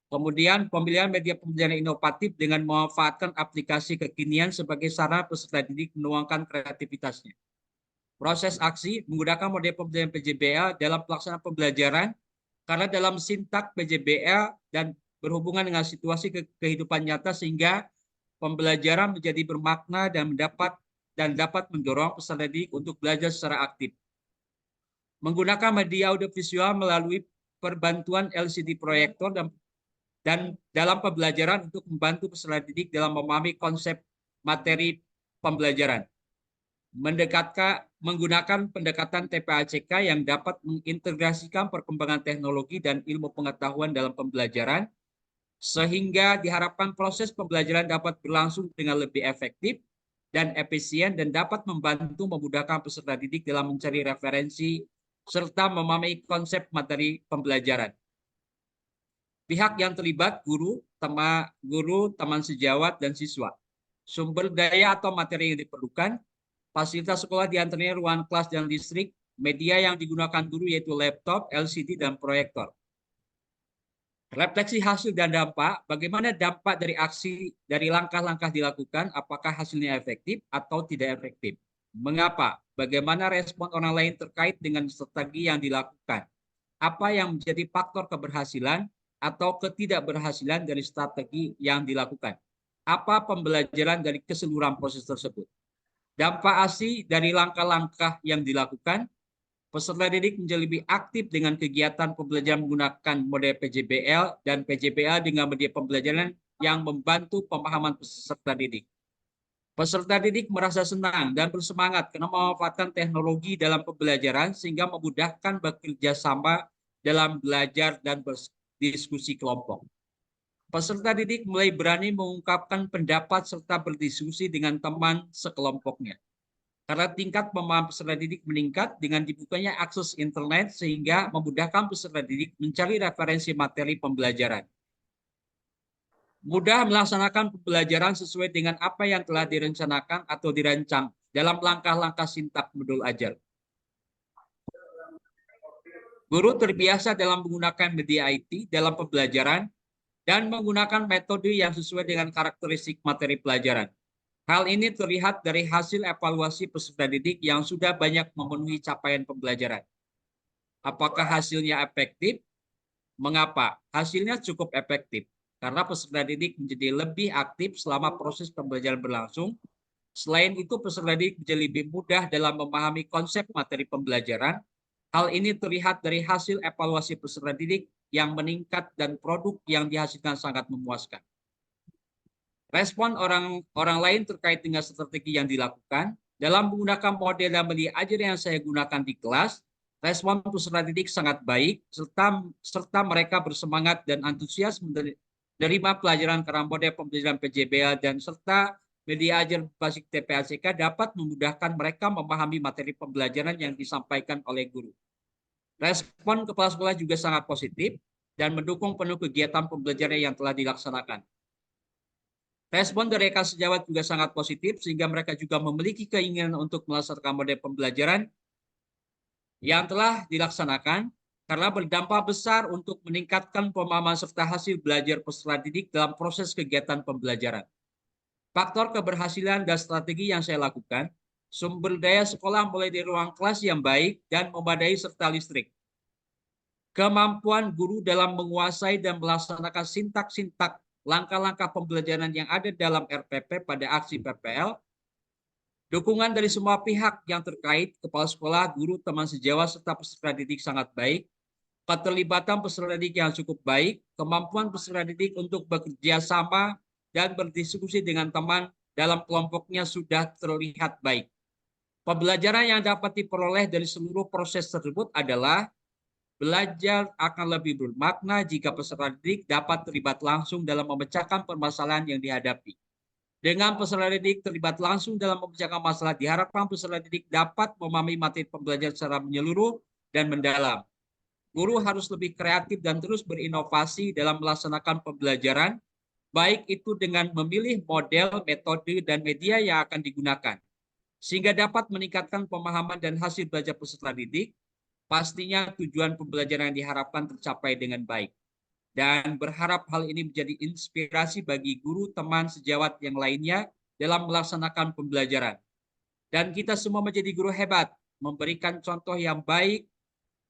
Kemudian pemilihan media pembelajaran inovatif dengan memanfaatkan aplikasi kekinian sebagai sarana peserta didik menuangkan kreativitasnya. Proses aksi menggunakan model pembelajaran PJBL dalam pelaksanaan pembelajaran karena dalam sintak PJBL dan berhubungan dengan situasi kehidupan nyata sehingga pembelajaran menjadi bermakna dan dapat mendorong peserta didik untuk belajar secara aktif. Menggunakan media audiovisual melalui perbantuan LCD proyektor dan dalam pembelajaran untuk membantu peserta didik dalam memahami konsep materi pembelajaran. Menggunakan pendekatan TPACK yang dapat mengintegrasikan perkembangan teknologi dan ilmu pengetahuan dalam pembelajaran, sehingga diharapkan proses pembelajaran dapat berlangsung dengan lebih efektif dan efisien dan dapat membantu memudahkan peserta didik dalam mencari referensi serta memahami konsep materi pembelajaran. Pihak yang terlibat guru, teman sejawat, dan siswa. Sumber daya atau materi yang diperlukan, fasilitas sekolah diantaranya ruang kelas dan listrik, media yang digunakan guru yaitu laptop, LCD, dan proyektor. Refleksi hasil dan dampak, bagaimana dampak dari aksi, dari langkah-langkah dilakukan, apakah hasilnya efektif atau tidak efektif. Mengapa? Bagaimana respon orang lain terkait dengan strategi yang dilakukan. Apa yang menjadi faktor keberhasilan atau ketidakberhasilan dari strategi yang dilakukan. Apa pembelajaran dari keseluruhan proses tersebut. Dampak aksi dari langkah-langkah yang dilakukan, peserta didik menjadi lebih aktif dengan kegiatan pembelajaran menggunakan model PJBL dan PJBL dengan media pembelajaran yang membantu pemahaman peserta didik. Peserta didik merasa senang dan bersemangat karena memanfaatkan teknologi dalam pembelajaran sehingga memudahkan bekerja sama dalam belajar dan diskusi kelompok. Peserta didik mulai berani mengungkapkan pendapat serta berdiskusi dengan teman sekelompoknya. Karena tingkat pemahaman peserta didik meningkat dengan dibukanya akses internet sehingga memudahkan peserta didik mencari referensi materi pembelajaran. Mudah melaksanakan pembelajaran sesuai dengan apa yang telah direncanakan atau dirancang dalam langkah-langkah sintak modul ajar. Guru terbiasa dalam menggunakan media IT dalam pembelajaran dan menggunakan metode yang sesuai dengan karakteristik materi pelajaran. Hal ini terlihat dari hasil evaluasi peserta didik yang sudah banyak memenuhi capaian pembelajaran. Apakah hasilnya efektif? Mengapa? Hasilnya cukup efektif karena peserta didik menjadi lebih aktif selama proses pembelajaran berlangsung. Selain itu, peserta didik menjadi lebih mudah dalam memahami konsep materi pembelajaran. Hal ini terlihat dari hasil evaluasi peserta didik yang meningkat dan produk yang dihasilkan sangat memuaskan. Respon orang lain terkait dengan strategi yang dilakukan dalam menggunakan model dan media ajar yang saya gunakan di kelas, respon peserta didik sangat baik serta mereka bersemangat dan antusias menerima pelajaran karena model pembelajaran PJBL dan serta media ajar berbasis TPACK dapat memudahkan mereka memahami materi pembelajaran yang disampaikan oleh guru. Respon kepala sekolah juga sangat positif dan mendukung penuh kegiatan pembelajaran yang telah dilaksanakan. Respon dari rekan sejawat juga sangat positif sehingga mereka juga memiliki keinginan untuk melaksanakan model pembelajaran yang telah dilaksanakan karena berdampak besar untuk meningkatkan pemahaman serta hasil belajar peserta didik dalam proses kegiatan pembelajaran. Faktor keberhasilan dan strategi yang saya lakukan, sumber daya sekolah mulai dari ruang kelas yang baik dan memadai serta listrik. kemampuan guru dalam menguasai dan melaksanakan sintak-sintak langkah-langkah pembelajaran yang ada dalam RPP pada aksi PPL, dukungan dari semua pihak yang terkait, kepala sekolah, guru, teman sejawat, serta peserta didik sangat baik, keterlibatan peserta didik yang cukup baik, kemampuan peserta didik untuk bekerja sama dan berdiskusi dengan teman dalam kelompoknya sudah terlihat baik. Pembelajaran yang dapat diperoleh dari seluruh proses tersebut adalah belajar akan lebih bermakna jika peserta didik dapat terlibat langsung dalam memecahkan permasalahan yang dihadapi. Dengan peserta didik terlibat langsung dalam memecahkan masalah, diharapkan peserta didik dapat memahami materi pembelajaran secara menyeluruh dan mendalam. Guru harus lebih kreatif dan terus berinovasi dalam melaksanakan pembelajaran, baik itu dengan memilih model, metode, dan media yang akan digunakan, sehingga dapat meningkatkan pemahaman dan hasil belajar peserta didik. Pastinya tujuan pembelajaran yang diharapkan tercapai dengan baik. Dan berharap hal ini menjadi inspirasi bagi guru, teman, sejawat yang lainnya dalam melaksanakan pembelajaran. Dan kita semua menjadi guru hebat, memberikan contoh yang baik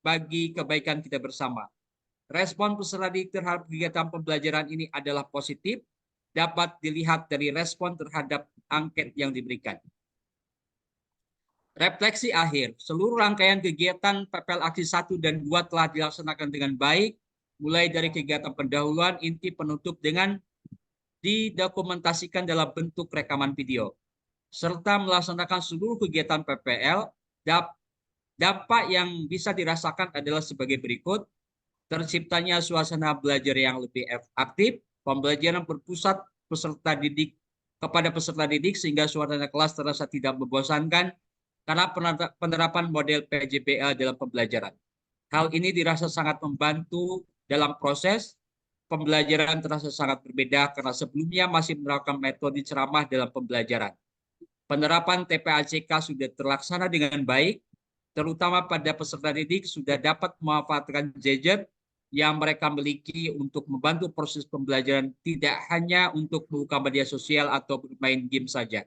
bagi kebaikan kita bersama. Respon peserta didik terhadap kegiatan pembelajaran ini adalah positif, dapat dilihat dari respon terhadap angket yang diberikan. Refleksi akhir, seluruh rangkaian kegiatan PPL Aksi 1 dan 2 telah dilaksanakan dengan baik, mulai dari kegiatan pendahuluan, inti, penutup dengan didokumentasikan dalam bentuk rekaman video. Serta melaksanakan seluruh kegiatan PPL, dampak yang bisa dirasakan adalah sebagai berikut: terciptanya suasana belajar yang lebih aktif, pembelajaran berpusat peserta didik kepada peserta didik sehingga suasana kelas terasa tidak membosankan, karena penerapan model PJBL dalam pembelajaran. Hal ini dirasa sangat membantu dalam proses pembelajaran, terasa sangat berbeda karena sebelumnya masih menerapkan metode ceramah dalam pembelajaran. Penerapan TPACK sudah terlaksana dengan baik, terutama pada peserta didik sudah dapat memanfaatkan gadget yang mereka miliki untuk membantu proses pembelajaran, tidak hanya untuk membuka media sosial atau bermain game saja.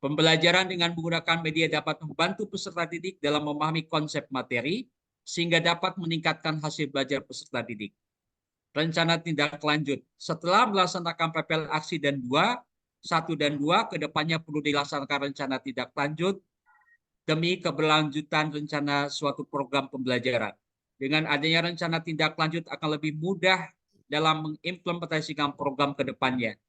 Pembelajaran dengan menggunakan media dapat membantu peserta didik dalam memahami konsep materi, sehingga dapat meningkatkan hasil belajar peserta didik. Rencana tindak lanjut. Setelah melaksanakan PPL Aksi 1 dan 2, kedepannya perlu dilaksanakan rencana tindak lanjut demi keberlanjutan rencana suatu program pembelajaran. Dengan adanya rencana tindak lanjut akan lebih mudah dalam mengimplementasikan program kedepannya.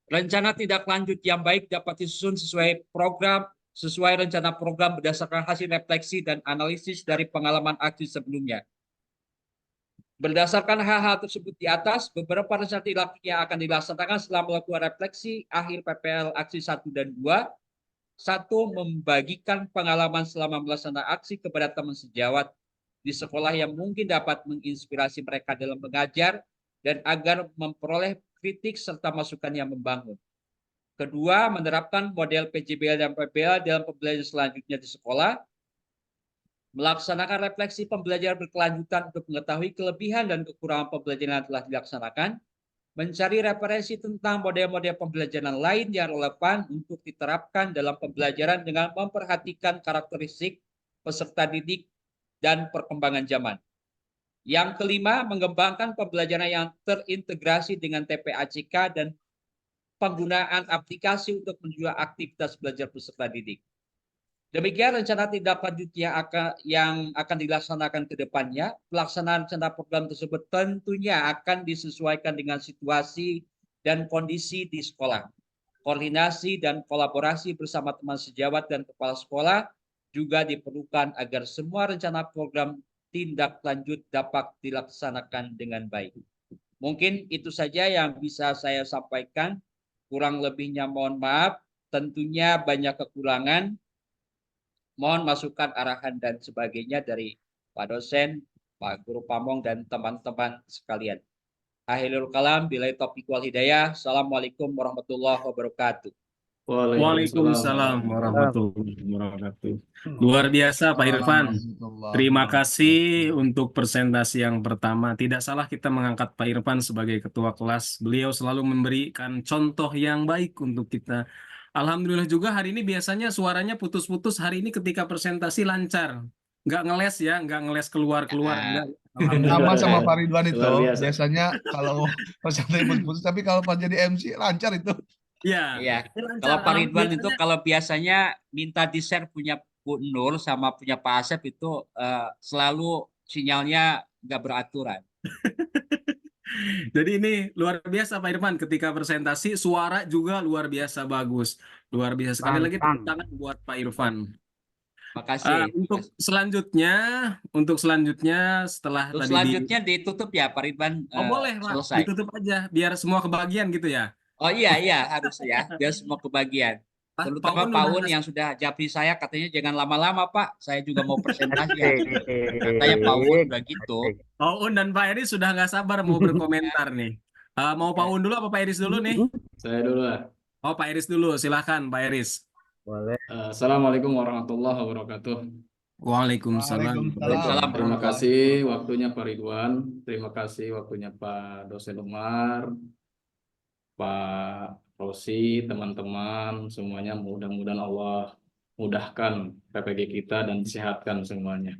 Rencana tindak lanjut yang baik dapat disusun sesuai rencana program berdasarkan hasil refleksi dan analisis dari pengalaman aksi sebelumnya. Berdasarkan hal-hal tersebut di atas, beberapa rencana tindak lanjut yang akan dilaksanakan setelah melakukan refleksi akhir PPL Aksi 1 dan 2. 1. Membagikan pengalaman selama melaksanakan aksi kepada teman sejawat di sekolah yang mungkin dapat menginspirasi mereka dalam mengajar dan agar memperoleh kritik serta masukan yang membangun. Kedua, menerapkan model PJBL dan PPL dalam pembelajaran selanjutnya di sekolah. Melaksanakan refleksi pembelajaran berkelanjutan untuk mengetahui kelebihan dan kekurangan pembelajaran yang telah dilaksanakan. Mencari referensi tentang model-model pembelajaran lain yang relevan untuk diterapkan dalam pembelajaran dengan memperhatikan karakteristik peserta didik dan perkembangan zaman. Yang kelima, mengembangkan pembelajaran yang terintegrasi dengan TPACK dan penggunaan aplikasi untuk menunjang aktivitas belajar peserta didik. Demikian rencana tindak lanjut yang akan dilaksanakan ke depannya. Pelaksanaan rencana program tersebut tentunya akan disesuaikan dengan situasi dan kondisi di sekolah. Koordinasi dan kolaborasi bersama teman sejawat dan kepala sekolah juga diperlukan agar semua rencana program tindak lanjut dapat dilaksanakan dengan baik. Mungkin itu saja yang bisa saya sampaikan. Kurang lebihnya mohon maaf. Tentunya banyak kekurangan. Mohon masukan, arahan, dan sebagainya dari Pak dosen, Pak Guru Pamong, dan teman-teman sekalian. Akhirul kalam, billahi taufiq wal hidayah. Assalamualaikum warahmatullahi wabarakatuh. Waalaikumsalam warahmatullahi wabarakatuh. Luar biasa Pak Irfan. Terima kasih untuk presentasi yang pertama. Tidak salah kita mengangkat Pak Irfan sebagai ketua kelas. Beliau selalu memberikan contoh yang baik untuk kita. Alhamdulillah juga hari ini biasanya suaranya putus-putus. Hari ini ketika presentasi lancar. nggak ngeles ya, nggak ngeles keluar-keluar. Enggak. Sama sama Pak Ridwan itu. Luar biasa. Biasanya kalau peserta putus-putus, tapi kalau pas jadi MC lancar itu. Iya. Iya. Kalau Pak Ridwan itu kalau biasanya minta di-share punya Bu Nur sama punya Pak Asep itu selalu sinyalnya nggak beraturan. Jadi ini luar biasa Pak Irfan, ketika presentasi suara juga luar biasa bagus. Luar biasa. Sekali lagi tepuk tangan buat Pak Irfan. Makasih. Untuk selanjutnya setelah tadi selanjutnya ditutup ya Pak Ridwan. boleh Pak, selesai. ditutup aja biar semua kebagian gitu ya. Oh iya harus ya, biar semua kebagian. Terutama Pak Un yang sudah japri saya katanya jangan lama-lama Pak, saya juga mau presentasi. Katanya Pak Un udah gitu. Pak Un dan Pak Iris sudah nggak sabar mau berkomentar nih. Mau Pak Un dulu apa Pak Iris dulu nih? Saya dulu lah. Oh Pak Iris dulu, silahkan Pak Iris. Boleh. Assalamualaikum warahmatullahi wabarakatuh. Waalaikumsalam. Terima kasih waktunya Pak Ridwan, terima kasih waktunya Pak dosen Umar, Pak Rosi, teman-teman semuanya, mudah-mudahan Allah mudahkan PPG kita dan disehatkan semuanya.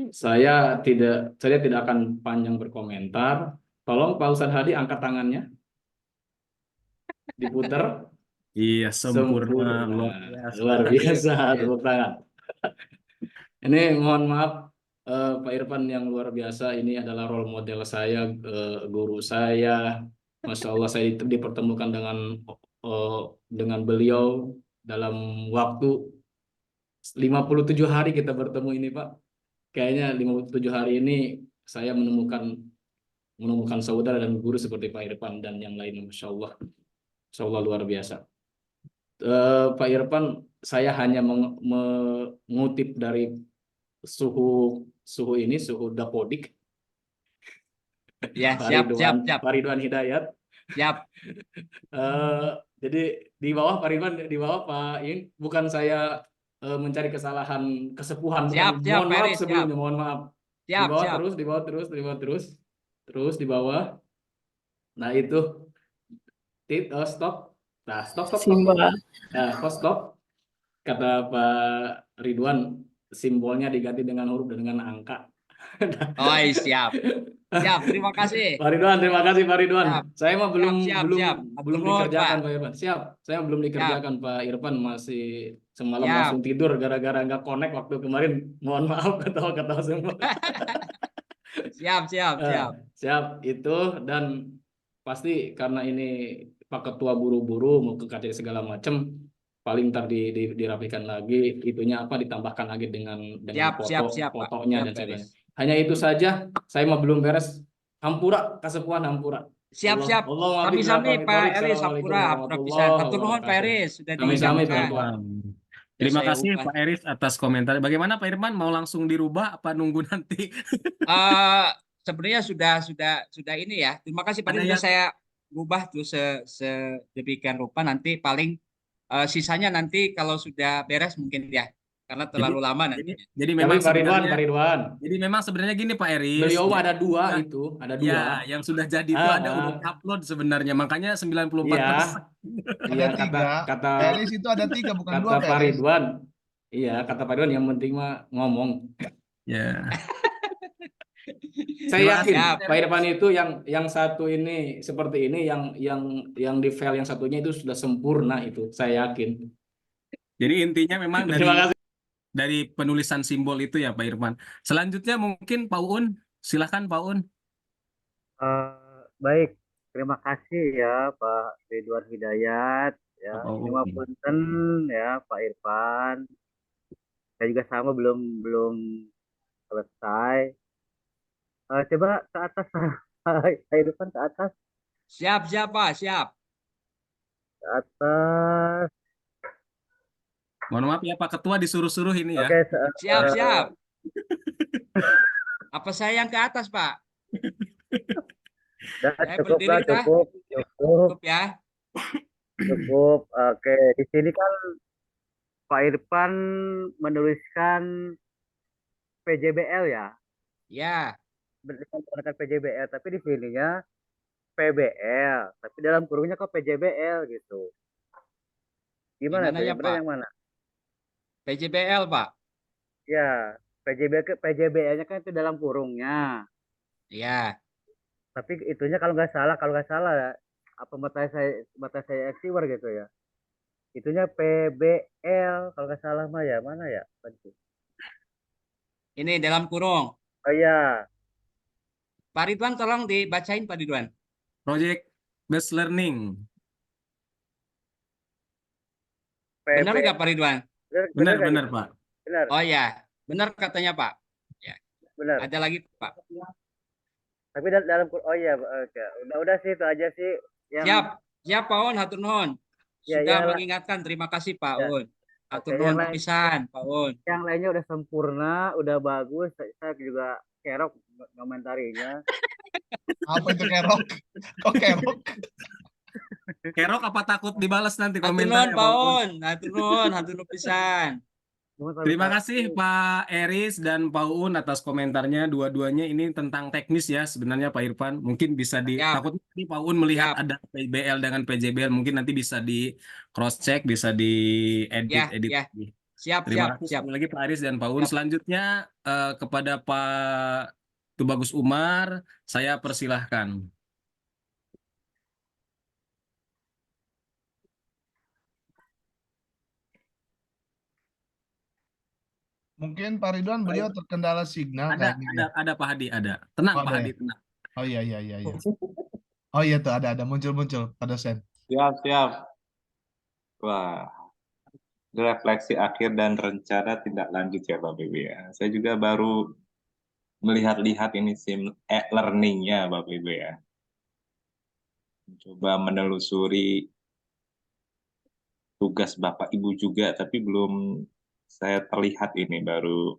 Saya tidak akan panjang berkomentar. Tolong Pak Ustadz Hadi angkat tangannya. Diputar. Iya, sempurna. Luar biasa, tepuk tangan. Ini mohon maaf Pak Irfan yang luar biasa, ini adalah role model saya, guru saya. Masya Allah saya dipertemukan dengan beliau dalam waktu 57 hari kita bertemu ini Pak. Kayaknya 57 hari ini saya menemukan saudara dan guru seperti Pak Irfan dan yang lain. Masya Allah luar biasa. Pak Irfan, saya hanya mengutip dari suhu Dapodik. Ya, siap. Pak Ridwan Hidayat. Siap. Jadi di bawah Pak Ridwan, di bawah Pak ini bukan saya mencari kesalahan kesepuhan. Siap, mohon maaf Paris, sebelumnya, siap. mohon maaf. Siap, di bawah siap. Terus di bawah. Nah itu stop. Nah, stop. Nah, stop. Kata Pak Ridwan, simbolnya diganti dengan huruf dan dengan angka. Oh, siap. Siap, terima kasih. Pak Ridwan, terima kasih Pak Ridwan. Siap. Saya mah belum Belum dikerjakan Pak Irfan. Siap, saya belum dikerjakan Pak Irfan, masih semalam langsung tidur gara-gara nggak connect waktu kemarin. Mohon maaf ketawa-ketawa semua. Siap itu, dan pasti karena ini Pak Ketua buru-buru mau ke KCI segala macam, paling ntar dirapikan lagi, itunya apa ditambahkan lagi dengan fotonya dan sebagainya. Hanya itu saja, saya mah belum beres. Hampura, kasepuan hampura. Siap. Sami-sami Pak Eris, hampura bisa. Hatur nuhun Pak Eris sudah diingatkan. Terima kasih Pak Eris atas komentar. Bagaimana Pak Irman, mau langsung dirubah apa nunggu nanti? Sebenarnya sudah ini ya. Terima kasih Pak Eris, saya rubah tuh sedemikian rupa, nanti paling sisanya nanti kalau sudah beres mungkin ya, karena terlalu lama nanti. Jadi memang Pak Ridwan. Jadi memang sebenarnya gini Pak Eris. Beliau ada dua. Ya, yang sudah jadi itu ada udah upload sebenarnya, makanya 94%. Iya, kata Eris itu ada 3 bukan 2. Kata Pak Ridwan. Iya, kata Pak Ridwan yang penting mah ngomong. Ya. Saya yakin Pak Irfan itu yang satu ini seperti ini, yang di file yang satunya itu sudah sempurna, itu saya yakin. Jadi intinya memang dari penulisan simbol itu ya Pak Irfan. Selanjutnya mungkin Pak Un, silahkan Pak Un. Baik, terima kasih ya Pak Ridwan Hidayat ya. Terima punten ya Pak Irfan. Saya juga sama belum selesai. Coba ke atas, Pak Irfan, ke atas. Siap Pak, siap. Ke atas. Mohon maaf ya Pak Ketua, disuruh-suruh ini ya. Oke, siap. Apa saya yang ke atas Pak? Cukup ya. Cukup. Oke, di sini kan Pak Irfan menuliskan PJBL ya. Ya. Menggunakan PJBL, tapi di sininya PBL, tapi dalam kurungnya kok PJBL gitu. Gimana tuh? Yang mana? PJBL Pak. Ya. PJBL-nya kan itu dalam kurungnya. Iya. Tapi itunya kalau nggak salah ya, apa mata saya eksiwer gitu ya. Itunya PBL kalau nggak salah mah ya, mana ya? Ini dalam kurung. Oh iya. Pak Ridwan tolong dibacain Pak Ridwan. Project Based Learning. Benar nggak Pak Ridwan? Benar Pak. Benar. Oh ya, benar katanya Pak. Ya. Benar. Ada lagi Pak. Tapi dalam oh iya, oke. Udah sih itu aja sih yang Siap Pak Un, hatur nuhun. Ya, Sudah mengingatkan, terima kasih Pak Un. Hatur nuhun pisan Pak Un. Yang lainnya udah sempurna, udah bagus. Saya juga kerok komentarinya. Apa itu kerok? Kok kerok? Kerok apa takut dibalas nanti komentarnya Pak Un? Hatur nuhun pisan. Terima kasih Pak Eris dan Pak Uun atas komentarnya. Dua-duanya ini tentang teknis ya sebenarnya Pak Irfan. Mungkin bisa takutnya nanti Pak Uun melihat ada PBL dengan PJBL. Mungkin nanti bisa di cross check, bisa di edit. Terima kasih sekali lagi Pak Eris dan Pak Uun. Selanjutnya kepada Pak Tubagus Umar, saya persilahkan. Mungkin Pak Ridwan beliau terkendala signal kayaknya. Ada Pak Hadi, ada. Tenang Pak Hadi, tenang. Oh iya. Oh iya tuh ada muncul Pak dosen. Siap. Wah, refleksi akhir dan rencana tindak lanjut ya Bapak Ibu ya. Saya juga baru melihat-lihat ini learning-nya Bapak Ibu ya. Mencoba menelusuri tugas Bapak Ibu juga, tapi belum saya terlihat ini, baru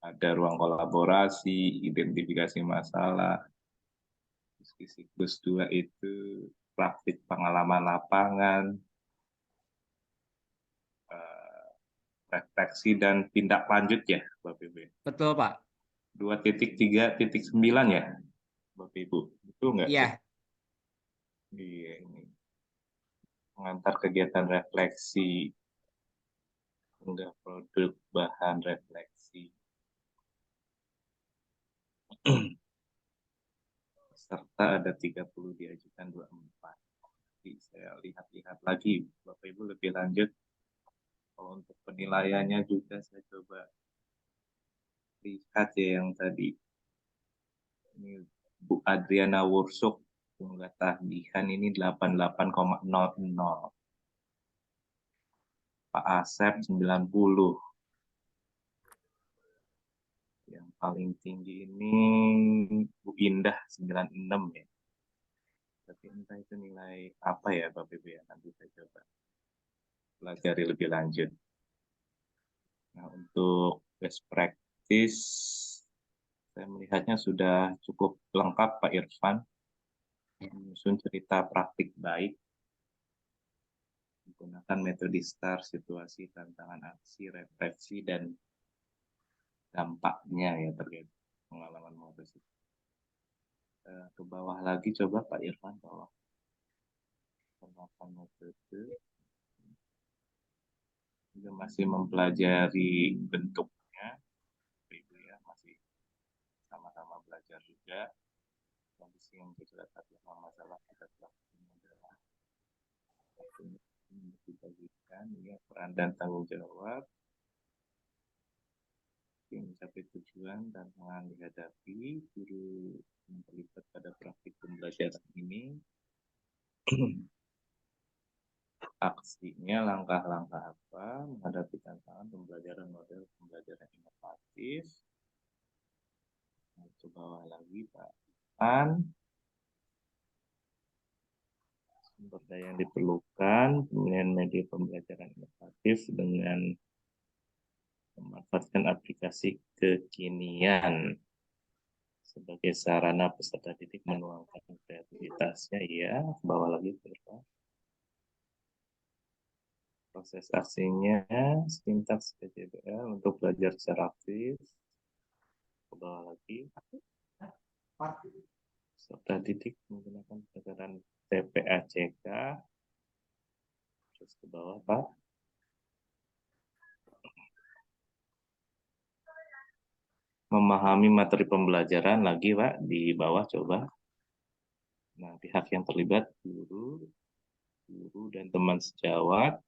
ada ruang kolaborasi, identifikasi masalah, siklus 2 itu praktik pengalaman lapangan, refleksi dan tindak lanjut ya Bapak Ibu. Betul Pak. 2.3.9 ya Bapak Ibu, betul nggak? Iya. Iya ini. Mengantar kegiatan refleksi, unggah produk bahan refleksi. Serta ada 30 diajukan 24. Jadi saya lihat-lihat lagi Bapak Ibu lebih lanjut. Kalau untuk penilaiannya juga saya coba lihat ya yang tadi. Ini Bu Adriana Wursuk, unggah tahdihan ini 88,00. Pak Asep 90. Yang paling tinggi ini Bu Indah 96 ya. Tapi entah itu nilai apa ya Bapak Ibu ya, nanti saya coba pelajari lebih lanjut. Nah untuk best practice, saya melihatnya sudah cukup lengkap Pak Irfan. Menyusun cerita praktik baik, menggunakan metode STAR, situasi, tantangan, aksi, refleksi, dan dampaknya ya terkait pengalaman modus. Ke bawah lagi coba Pak Irfan, bawah penerapan metode. Juga masih mempelajari bentuknya, Ibu ya, masih sama-sama belajar juga. Kondisi yang kita adalah masalah kita lakukan adalah dibagikan ya, peran dan tanggung jawab, mencapai tujuan, tantangan dihadapi, guru yang terlibat pada praktik pembelajaran ini, aksinya, langkah-langkah apa menghadapi tantangan pembelajaran model pembelajaran inovatif. Ke bawah lagi Pak Pan, sumber daya yang diperlukan, pemilihan media pembelajaran inovatif dengan memanfaatkan aplikasi kekinian sebagai sarana peserta didik menuangkan kreativitasnya ya. Ke bawah lagi Pak. Proses aksinya, sintaks PJBL untuk belajar secara aktif. Ke bawah lagi. Peserta didik menggunakan pendekatan TPACK. Terus ke bawah Pak. memahami materi pembelajaran lagi Pak di bawah coba. Nah, pihak yang terlibat guru dan teman sejawat,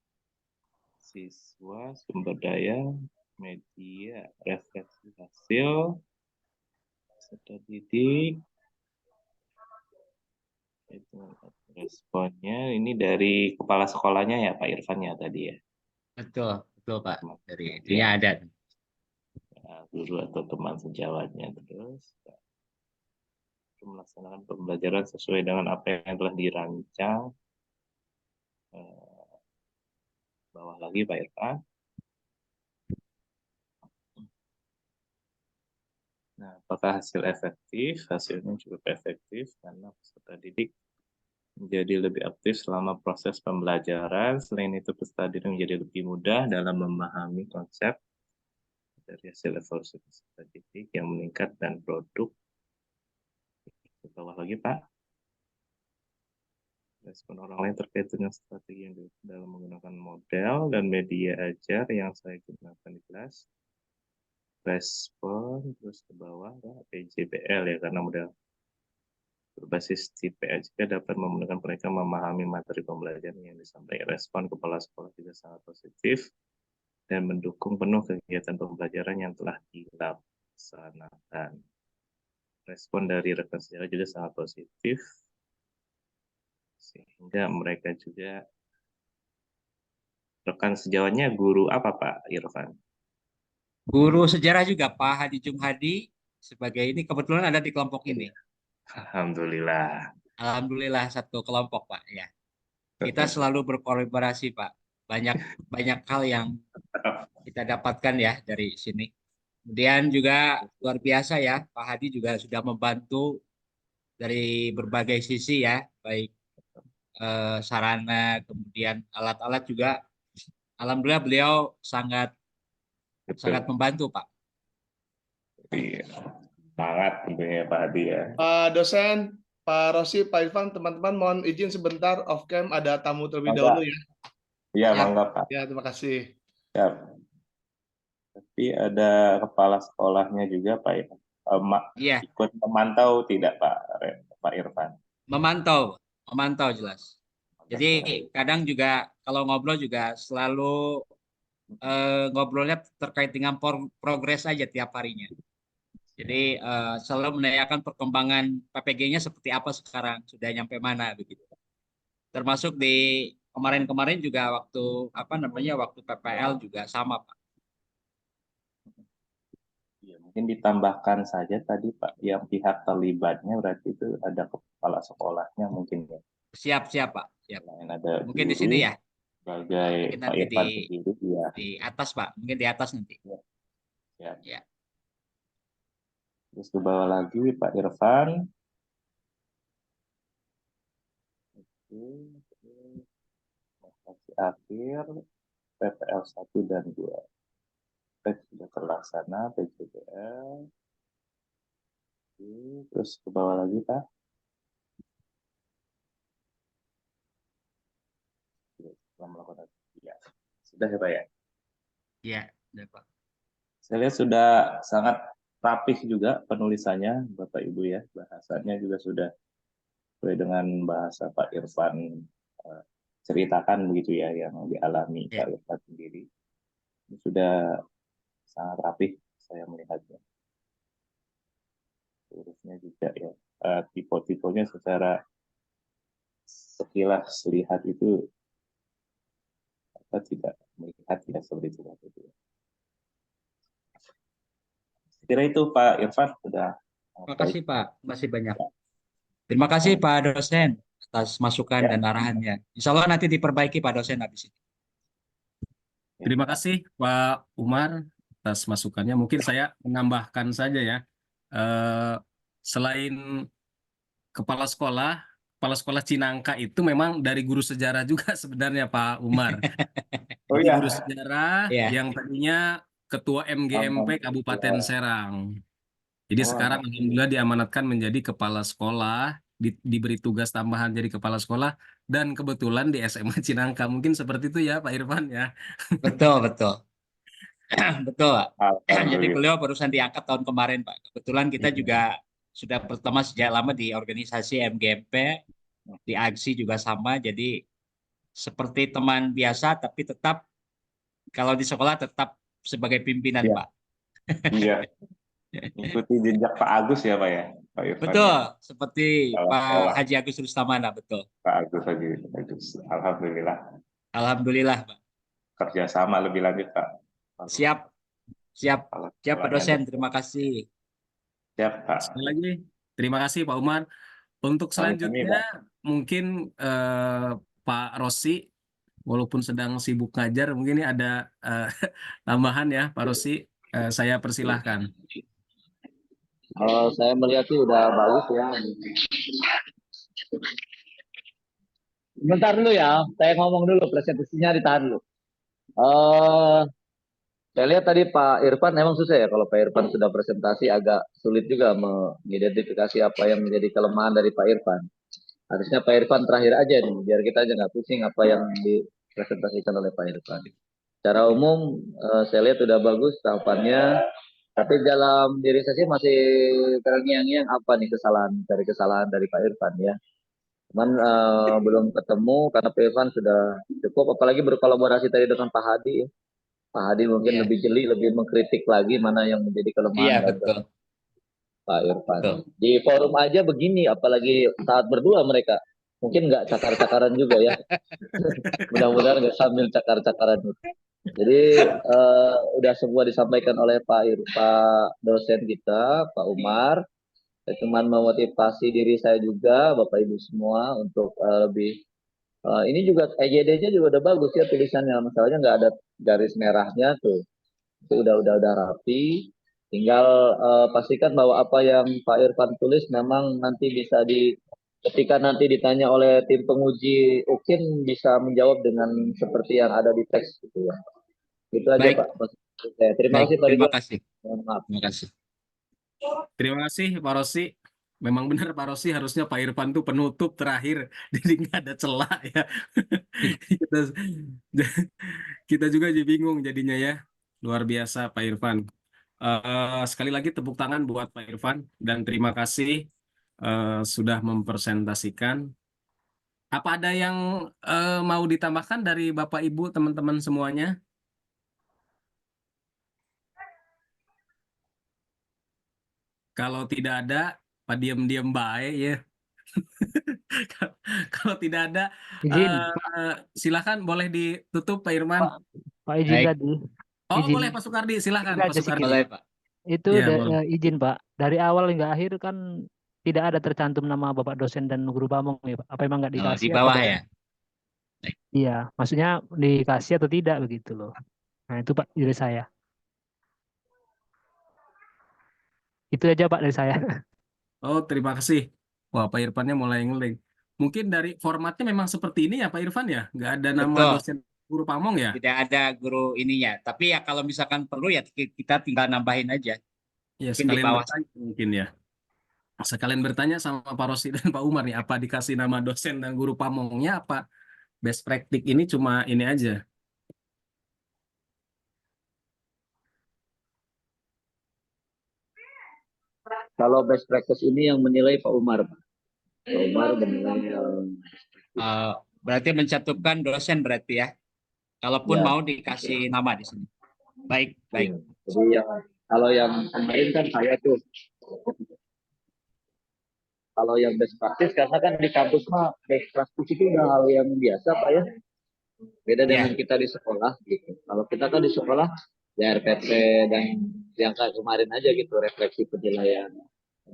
siswa, sumber daya, media, refleksi hasil, peserta didik, itu responnya ini dari kepala sekolahnya ya Pak Irfan ya tadi ya. Betul, betul Pak. Dari dia ada. Ya, guru atau teman sejawatnya terus melaksanakan pembelajaran sesuai dengan apa yang telah dirancang. Bawah lagi Pak Irfan. Nah, apakah hasil efektif? Hasilnya cukup efektif karena peserta didik menjadi lebih aktif selama proses pembelajaran. Selain itu, peserta didik menjadi lebih mudah dalam memahami konsep dari hasil evaluasi peserta didik yang meningkat dan produk. Ke bawah lagi, Pak. Respon orang lain terkait dengan strategi yang dalam menggunakan model dan media ajar yang saya gunakan di kelas. Respon, terus ke bawah, PJBL ya, karena model berbasis tipe AJK dapat memudahkan mereka memahami materi pembelajaran yang disampaikan. Respon kepala sekolah juga sangat positif dan mendukung penuh kegiatan pembelajaran yang telah dilaksanakan. Respon dari rekan sejawat juga sangat positif, sehingga mereka juga, rekan sejawatnya guru apa Pak Irfan? Guru sejarah juga Pak Hadi Jumhadi, sebagai ini kebetulan ada di kelompok ini. Alhamdulillah. Alhamdulillah satu kelompok Pak ya. Kita selalu berkolaborasi Pak. Banyak hal yang kita dapatkan ya dari sini. Kemudian juga luar biasa ya, Pak Hadi juga sudah membantu dari berbagai sisi ya, baik sarana, kemudian alat-alat juga. Alhamdulillah beliau sangat membantu Pak. Iya, sangat tentunya Pak Hadi ya. Dosen, Pak Rosi, Pak Irfan, teman-teman mohon izin sebentar off cam, ada tamu terlebih dahulu ya. Iya, mangga Pak. Ya, terima kasih. Ya. Tapi ada kepala sekolahnya juga Pak Irfan. Iya. Ikut memantau tidak Pak Irfan? Memantau jelas. Jadi kadang juga kalau ngobrol juga selalu ngobrolnya terkait dengan progres aja tiap harinya. Jadi selalu menanyakan perkembangan PPG-nya seperti apa sekarang, sudah nyampe mana begitu. Termasuk di kemarin-kemarin juga waktu PPL juga sama Pak. Ya, mungkin ditambahkan saja tadi Pak, yang pihak terlibatnya berarti itu ada kepala sekolahnya mungkin ya. Siap Pak. Siap. Ada mungkin di sini ya. Sebagai Pak Irfan sendiri ya. Di atas Pak, mungkin di atas nanti. Ya. Ya. Terus ke bawah lagi Pak Irfan. Oke. Akhir PPL 1 dan 2. Sudah terlaksana PJBL. Terus ke bawah lagi Pak. Melakukan ya. Sudah ya Pak ya? Iya, sudah Pak. Saya lihat sudah sangat rapih juga penulisannya Bapak Ibu ya. Bahasanya juga sudah sesuai dengan bahasa Pak Irfan ceritakan begitu ya, yang dialami Pak Irfan sendiri. Ini sudah sangat rapih saya melihatnya. Hurufnya juga ya, tipe-tipenya secara sekilas lihat itu kita tidak melihat tidak seperti itu. Kira itu Pak Irfan sudah. Terima kasih Pak, masih banyak. Terima kasih Pak dosen atas masukan dan arahannya. Insya Allah nanti diperbaiki Pak dosen habis ini. Terima kasih Pak Umar atas masukannya. Mungkin saya menambahkan saja ya. Selain kepala sekolah Cinangka itu memang dari guru sejarah juga sebenarnya Pak Umar. Jadi guru sejarah yang tadinya Ketua MGMP Kabupaten Serang. Jadi sekarang alhamdulillah diamanatkan menjadi kepala sekolah, diberi tugas tambahan jadi kepala sekolah, dan kebetulan di SMA Cinangka. Mungkin seperti itu ya Pak Irfan ya. Betul. Betul, Pak. Jadi beliau barusan diangkat tahun kemarin, Pak. Kebetulan kita juga sudah pertama sejak lama di organisasi MGMP, di AGSI juga sama. Jadi seperti teman biasa, tapi tetap kalau di sekolah tetap sebagai pimpinan, Iya. Pak. Iya. Ikuti jejak Pak Agus ya, Pak ya, Pak Irfan. Betul, Ya? seperti Pak Haji Agus Rustamana, betul. Pak Agus lagi, Agus. Alhamdulillah. Alhamdulillah, Pak. Kerjasama lebih lanjut, Pak. Siap, siap, siap, Pak dosen. Terima kasih. Siap, Pak. Sekali lagi, terima kasih Pak Umar. Untuk selanjutnya mungkin Pak Rossi, walaupun sedang sibuk ngajar, mungkin ini ada tambahan ya, Pak Rossi. Saya persilahkan. Saya melihat sih udah bagus ya. Bentar dulu ya, saya ngomong dulu, presentasinya ditahan dulu. Saya lihat tadi Pak Irfan memang susah ya, kalau Pak Irfan sudah presentasi agak sulit juga mengidentifikasi apa yang menjadi kelemahan dari Pak Irfan. Harusnya Pak Irfan terakhir aja nih, biar kita aja nggak pusing apa yang dipresentasikan oleh Pak Irfan. Secara umum saya lihat sudah bagus tahapannya, tapi dalam diri saya sih masih terngiang-ngiang apa nih kesalahan dari Pak Irfan ya. Cuman belum ketemu karena Pak Irfan sudah cukup, apalagi berkolaborasi tadi dengan Pak Hadi ya. Pak Hadi mungkin lebih jeli, lebih mengkritik lagi mana yang menjadi kelemahan betul. Pak Irfan. Di forum aja begini, apalagi saat berdua mereka. Mungkin nggak cakar-cakaran juga ya. Mudah-mudahan nggak sambil cakar-cakaran. Jadi udah semua disampaikan oleh Pak dosen kita, Pak Umar. Saya cuma memotivasi diri saya juga, Bapak Ibu semua untuk lebih. Ini juga EJD-nya juga udah bagus ya tulisannya, masalahnya nggak ada garis merahnya tuh. Itu udah rapi. Tinggal pastikan bahwa apa yang Pak Irfan tulis memang nanti bisa ketika nanti ditanya oleh tim penguji UKIN bisa menjawab dengan seperti yang ada di teks gitu ya. Itu aja Pak. Terima kasih Pak. Terima kasih. Maaf. Terima kasih. Terima kasih Pak Rossi. Memang benar Pak Rossi, harusnya Pak Irfan itu penutup terakhir, jadi nggak ada celah ya. kita juga jadi bingung jadinya ya. Luar biasa Pak Irfan. Sekali lagi tepuk tangan buat Pak Irfan dan terima kasih sudah mempresentasikan. Apa ada yang mau ditambahkan dari Bapak Ibu teman-teman semuanya? Kalau tidak ada, Pak diam-diam baik ya. Kalau tidak ada, silakan boleh ditutup Pak Irman. Pak izin tadi. Oh boleh Pak Soekardi, silakan Pak Soekardi. Boleh Pak. Itu izin Pak. Dari awal hingga akhir kan tidak ada tercantum nama Bapak dosen dan guru pamong ya Pak. Apa emang nggak dikasih? Di bawah ya. Iya, maksudnya dikasih atau tidak begitu loh. Nah itu Pak dari saya. Itu aja Pak dari saya. Oh terima kasih. Wah Pak Irfannya mulai ngeling. Mungkin dari formatnya memang seperti ini ya Pak Irfan ya? Nggak ada nama dosen guru pamong ya? Tidak ada guru ininya. Tapi ya kalau misalkan perlu ya kita tinggal nambahin aja. Ya sekalian bertanya mungkin ya. Sekalian bertanya sama Pak Rossi dan Pak Umar nih, apa dikasih nama dosen dan guru pamongnya, apa best practice ini cuma ini aja? Kalau best practice ini yang menilai Pak Umar. Pak Umar menilai. Berarti mencantumkan dosen berarti ya. Kalaupun mau dikasih nama di sini. Baik. Jadi kalau yang kemarin kan saya tuh. Kalau yang best practice karena kan di kampus mah best practice itu udah hal yang biasa Pak ya. Beda dengan kita di sekolah gitu. Kalau kita kan di sekolah ya RPP dan yang kayak kemarin aja gitu refleksi penilaian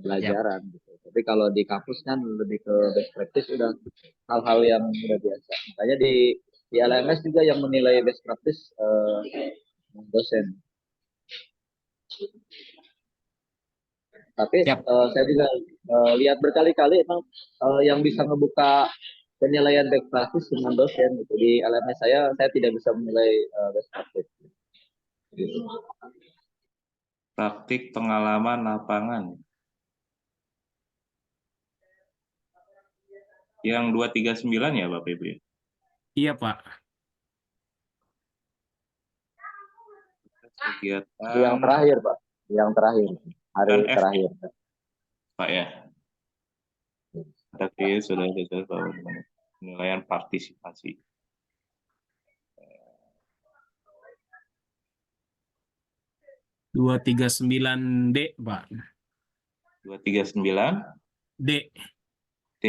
pelajaran gitu. Tapi kalau di kampus kan lebih ke best practice udah hal-hal yang udah biasa. Makanya di LMS juga yang menilai best practice dosen. Tapi saya juga lihat berkali-kali emang yang bisa ngebuka penilaian best practice dengan dosen gitu. Di LMS saya tidak bisa menilai best practice. Gitu. Praktik pengalaman lapangan. Yang 239 ya Bapak Ibu ya? Iya Pak. Kegiatan Yang terakhir, Pak. Yang terakhir. Hari kan F, terakhir. Pak ya. Tapi sudah penilaian partisipasi. 239D, Pak. 239 D. D.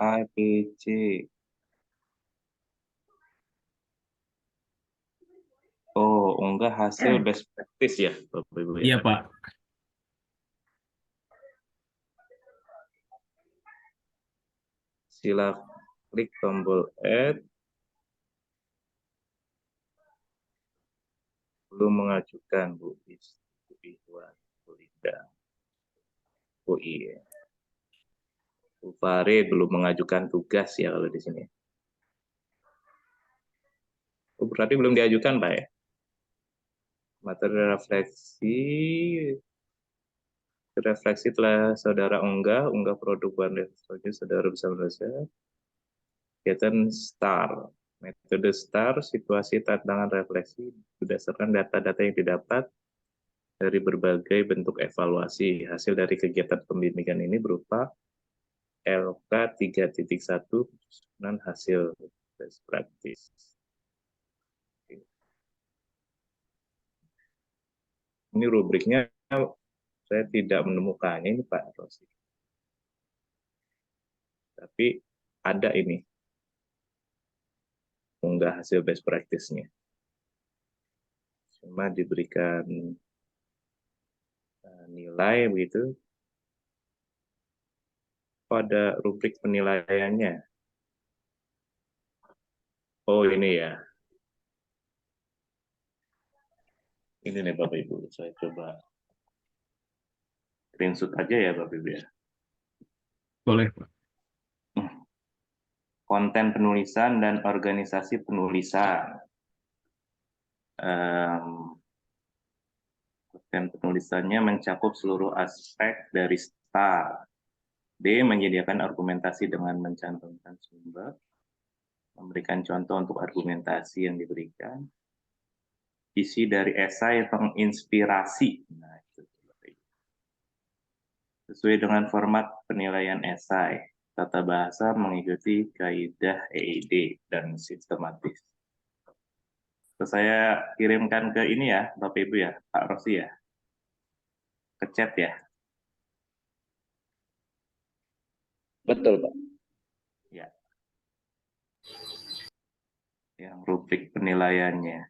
A, B, C. Oh, unggah hasil best practice ya, Bapak Ibu ya. Iya, Pak. Sila klik tombol add. Belum mengajukan Bu Iwan, Bu Linda, Bu I. Bu Farid belum mengajukan tugas ya kalau di sini. Oh, berarti belum diajukan, Pak ya? Materi refleksi telah saudara unggah produk bahan refleksi saudara bisa menyelesaikan. Kegiatan STAR, metode STAR, situasi tantangan refleksi berdasarkan data-data yang didapat dari berbagai bentuk evaluasi. Hasil dari kegiatan pembimbingan ini berupa LK 3.1 dan hasil best practice. Ini rubriknya saya tidak menemukannya ini Pak Rosi. Tapi ada ini. Unggah hasil best practice-nya. Cuma diberikan nilai begitu. Pada rubrik penilaiannya. Oh ini ya. Ini nih Bapak Ibu, saya coba screenshot aja ya Bapak Ibu ya. Boleh, Pak. Konten penulisan dan organisasi penulisan. Konten penulisannya mencakup seluruh aspek dari STAR. D. Menyediakan argumentasi dengan mencantumkan sumber. Memberikan contoh untuk argumentasi yang diberikan. Isi dari esai menginspirasi. Nah, itu. Sesuai dengan format penilaian esai. Tata bahasa mengikuti kaidah EID dan sistematis. Terus saya kirimkan ke ini ya, Bapak Ibu ya, Pak Rosi ya. Ke chat ya. Betul, Pak. Ya. Yang rubrik penilaiannya.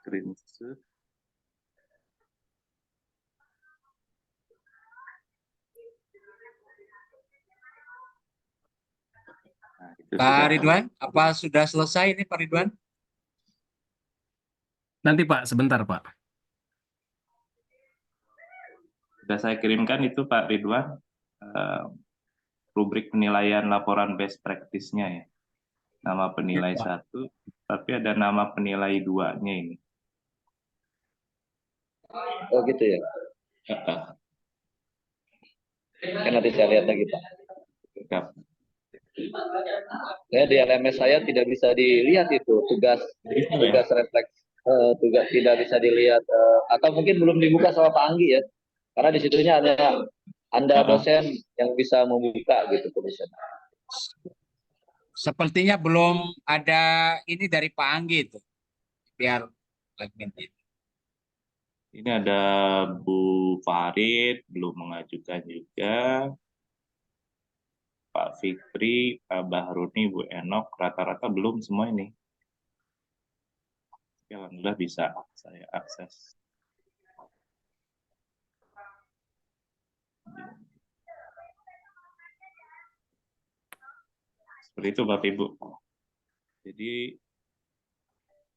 Screenshot. Nah, Pak Ridwan, apa sudah selesai ini Pak Ridwan? Nanti Pak, sebentar Pak. Sudah saya kirimkan itu Pak Ridwan, rubrik penilaian laporan best practice-nya ya. Nama penilai Ya, 1, tapi ada nama penilai 2-nya ini. Oh gitu ya. Nanti saya lihat lagi Pak. Ya di LMS saya tidak bisa dilihat itu tugas refleks, tugas tidak bisa dilihat atau mungkin belum dibuka sama Pak Anggi ya, karena di situnya ada Anda dosen yang bisa membuka gitu tulisan. Sepertinya belum ada ini dari Pak Anggi itu. Biar admin. Ini ada Bu Farid belum mengajukan juga. Pak Fikri, Pak Bahruni, Bu Enok, rata-rata belum semua ini. Alhamdulillah bisa saya akses. Seperti itu Bapak Ibu. Jadi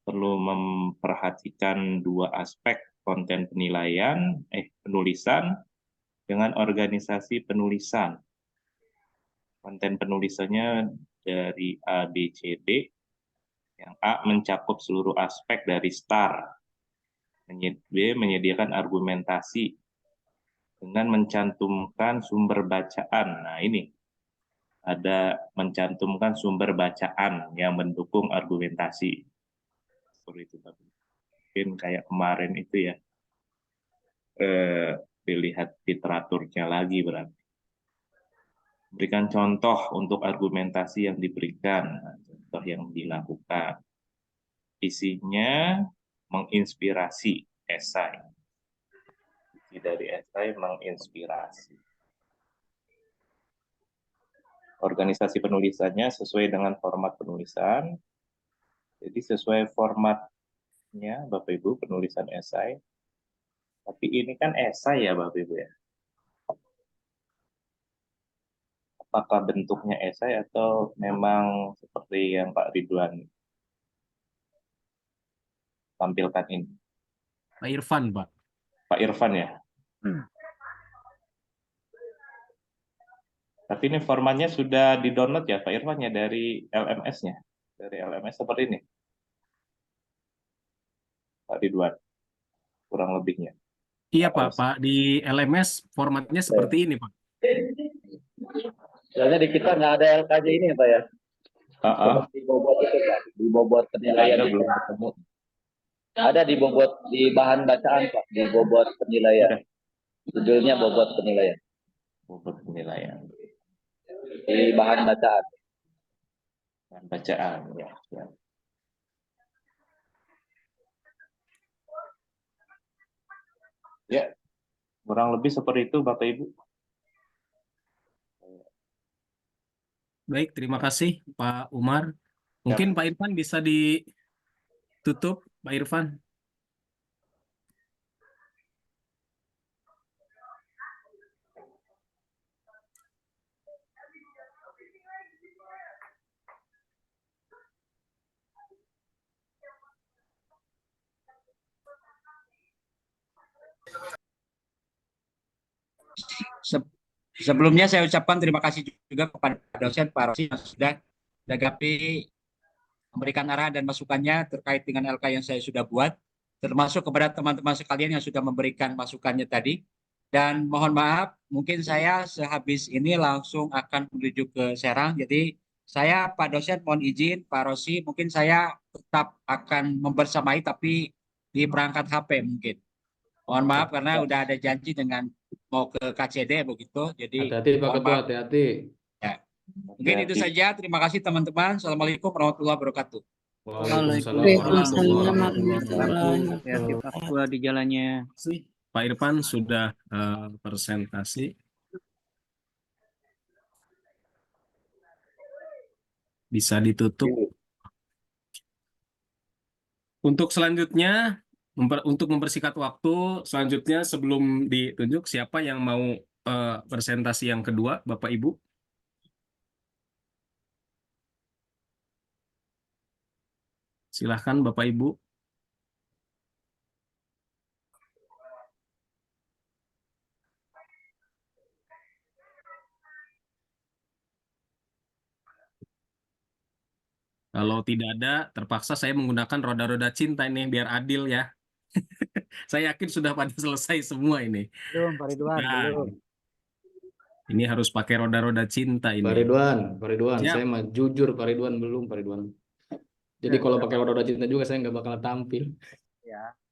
perlu memperhatikan dua aspek konten penilaian, penulisan dengan organisasi penulisan. Konten penulisannya dari A, B, C, D. Yang A mencakup seluruh aspek dari STAR. B menyediakan argumentasi dengan mencantumkan sumber bacaan. Nah ini ada mencantumkan sumber bacaan yang mendukung argumentasi. Seperti itu, Bapak. Mungkin kayak kemarin itu ya, dilihat literaturnya lagi berarti. Berikan contoh untuk argumentasi yang diberikan, contoh yang dilakukan. Isinya menginspirasi esai. Isi dari esai menginspirasi. Organisasi penulisannya sesuai dengan format penulisan. Jadi sesuai formatnya Bapak Ibu penulisan esai. Tapi ini kan esai ya Bapak Ibu ya. Apakah bentuknya esai atau memang seperti yang Pak Ridwan tampilkan ini? Pak Irfan, Pak. Pak Irfan ya? Tapi ini formatnya sudah di-download ya Pak Irfan ya dari LMS-nya? Dari LMS seperti ini? Pak Ridwan, kurang lebihnya. Iya Pak, Pak di LMS formatnya seperti ini Pak. Soalnya di kita nggak ada LKJ ini Pak ya. Di bobot itu Pak, di bobot penilaian belum ketemu. Ada di bobot di bahan bacaan Pak, di bobot penilaian. Judulnya bobot penilaian. Bobot penilaian. Di bahan bacaan. Bahan bacaan ya. Ya, kurang lebih seperti itu Bapak Ibu. Baik, terima kasih Pak Umar. Mungkin Pak Irfan bisa ditutup, Pak Irfan. Sebelumnya saya ucapkan terima kasih juga kepada dosen Pak Rosi yang sudah menanggapi memberikan arahan dan masukannya terkait dengan LK yang saya sudah buat, termasuk kepada teman-teman sekalian yang sudah memberikan masukannya tadi. Dan mohon maaf, mungkin saya sehabis ini langsung akan menuju ke Serang. Jadi saya Pak dosen mohon izin, Pak Rosi, mungkin saya tetap akan membersamai tapi di perangkat HP mungkin. Mohon maaf karena udah ada janji dengan mau ke KCD begitu. Jadi hati-hati Pak Ketua, hati-hati. Ya. Mungkin itu saja. Terima kasih teman-teman. Assalamualaikum warahmatullahi wabarakatuh. Waalaikumsalam warahmatullahi wabarakatuh. Di jalannya. Pak Irfan sudah presentasi. Bisa ditutup. Untuk selanjutnya, untuk mempersingkat waktu, selanjutnya sebelum ditunjuk, siapa yang mau presentasi yang kedua, Bapak Ibu? Silahkan Bapak Ibu. Kalau tidak ada, terpaksa saya menggunakan roda-roda cinta ini biar adil ya. Saya yakin sudah pada selesai semua ini. Belum, Pak Ridwan, belum. Ini harus pakai roda-roda cinta ini. Pak Ridwan, saya mah jujur Pak Ridwan belum Pak Ridwan. Jadi kalau pakai roda cinta juga saya nggak bakal tampil.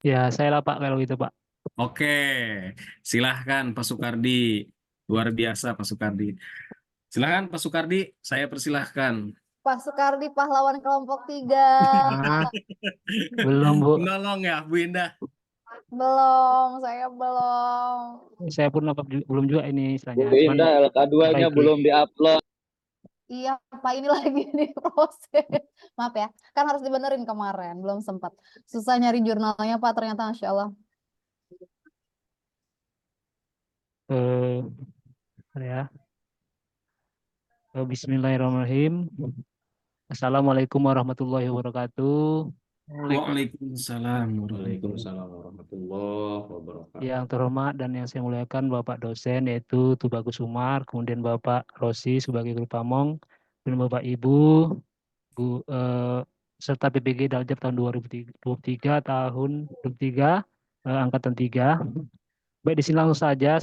Ya, saya lah Pak kalau gitu Pak. Oke, silahkan Pak Sukardi. Luar biasa Pak Sukardi. Silahkan Pak Sukardi, saya persilahkan. Pak Sukardi pahlawan kelompok 3. Belum Bu. Menolong ya Bu Indah. Belum, saya belum. Saya pun belum juga ini istilahnya. Bu Indah LK2-nya belum diupload. Iya, Pak ini lagi diproses. Maaf ya, kan harus dibenerin kemarin, belum sempat. Susah nyari jurnalnya Pak, ternyata Masya Allah. Ya. Bismillahirrahmanirrahim. Assalamualaikum warahmatullahi wabarakatuh. Waalaikumsalam warahmatullahi wabarakatuh. Yang terhormat dan yang saya muliakan Bapak dosen yaitu Tubagus Umar, kemudian Bapak Rosi sebagai guru pamong, dan Bapak Ibu serta PPG Daljab tahun 2023 angkatan 3. Baik, di sini langsung saja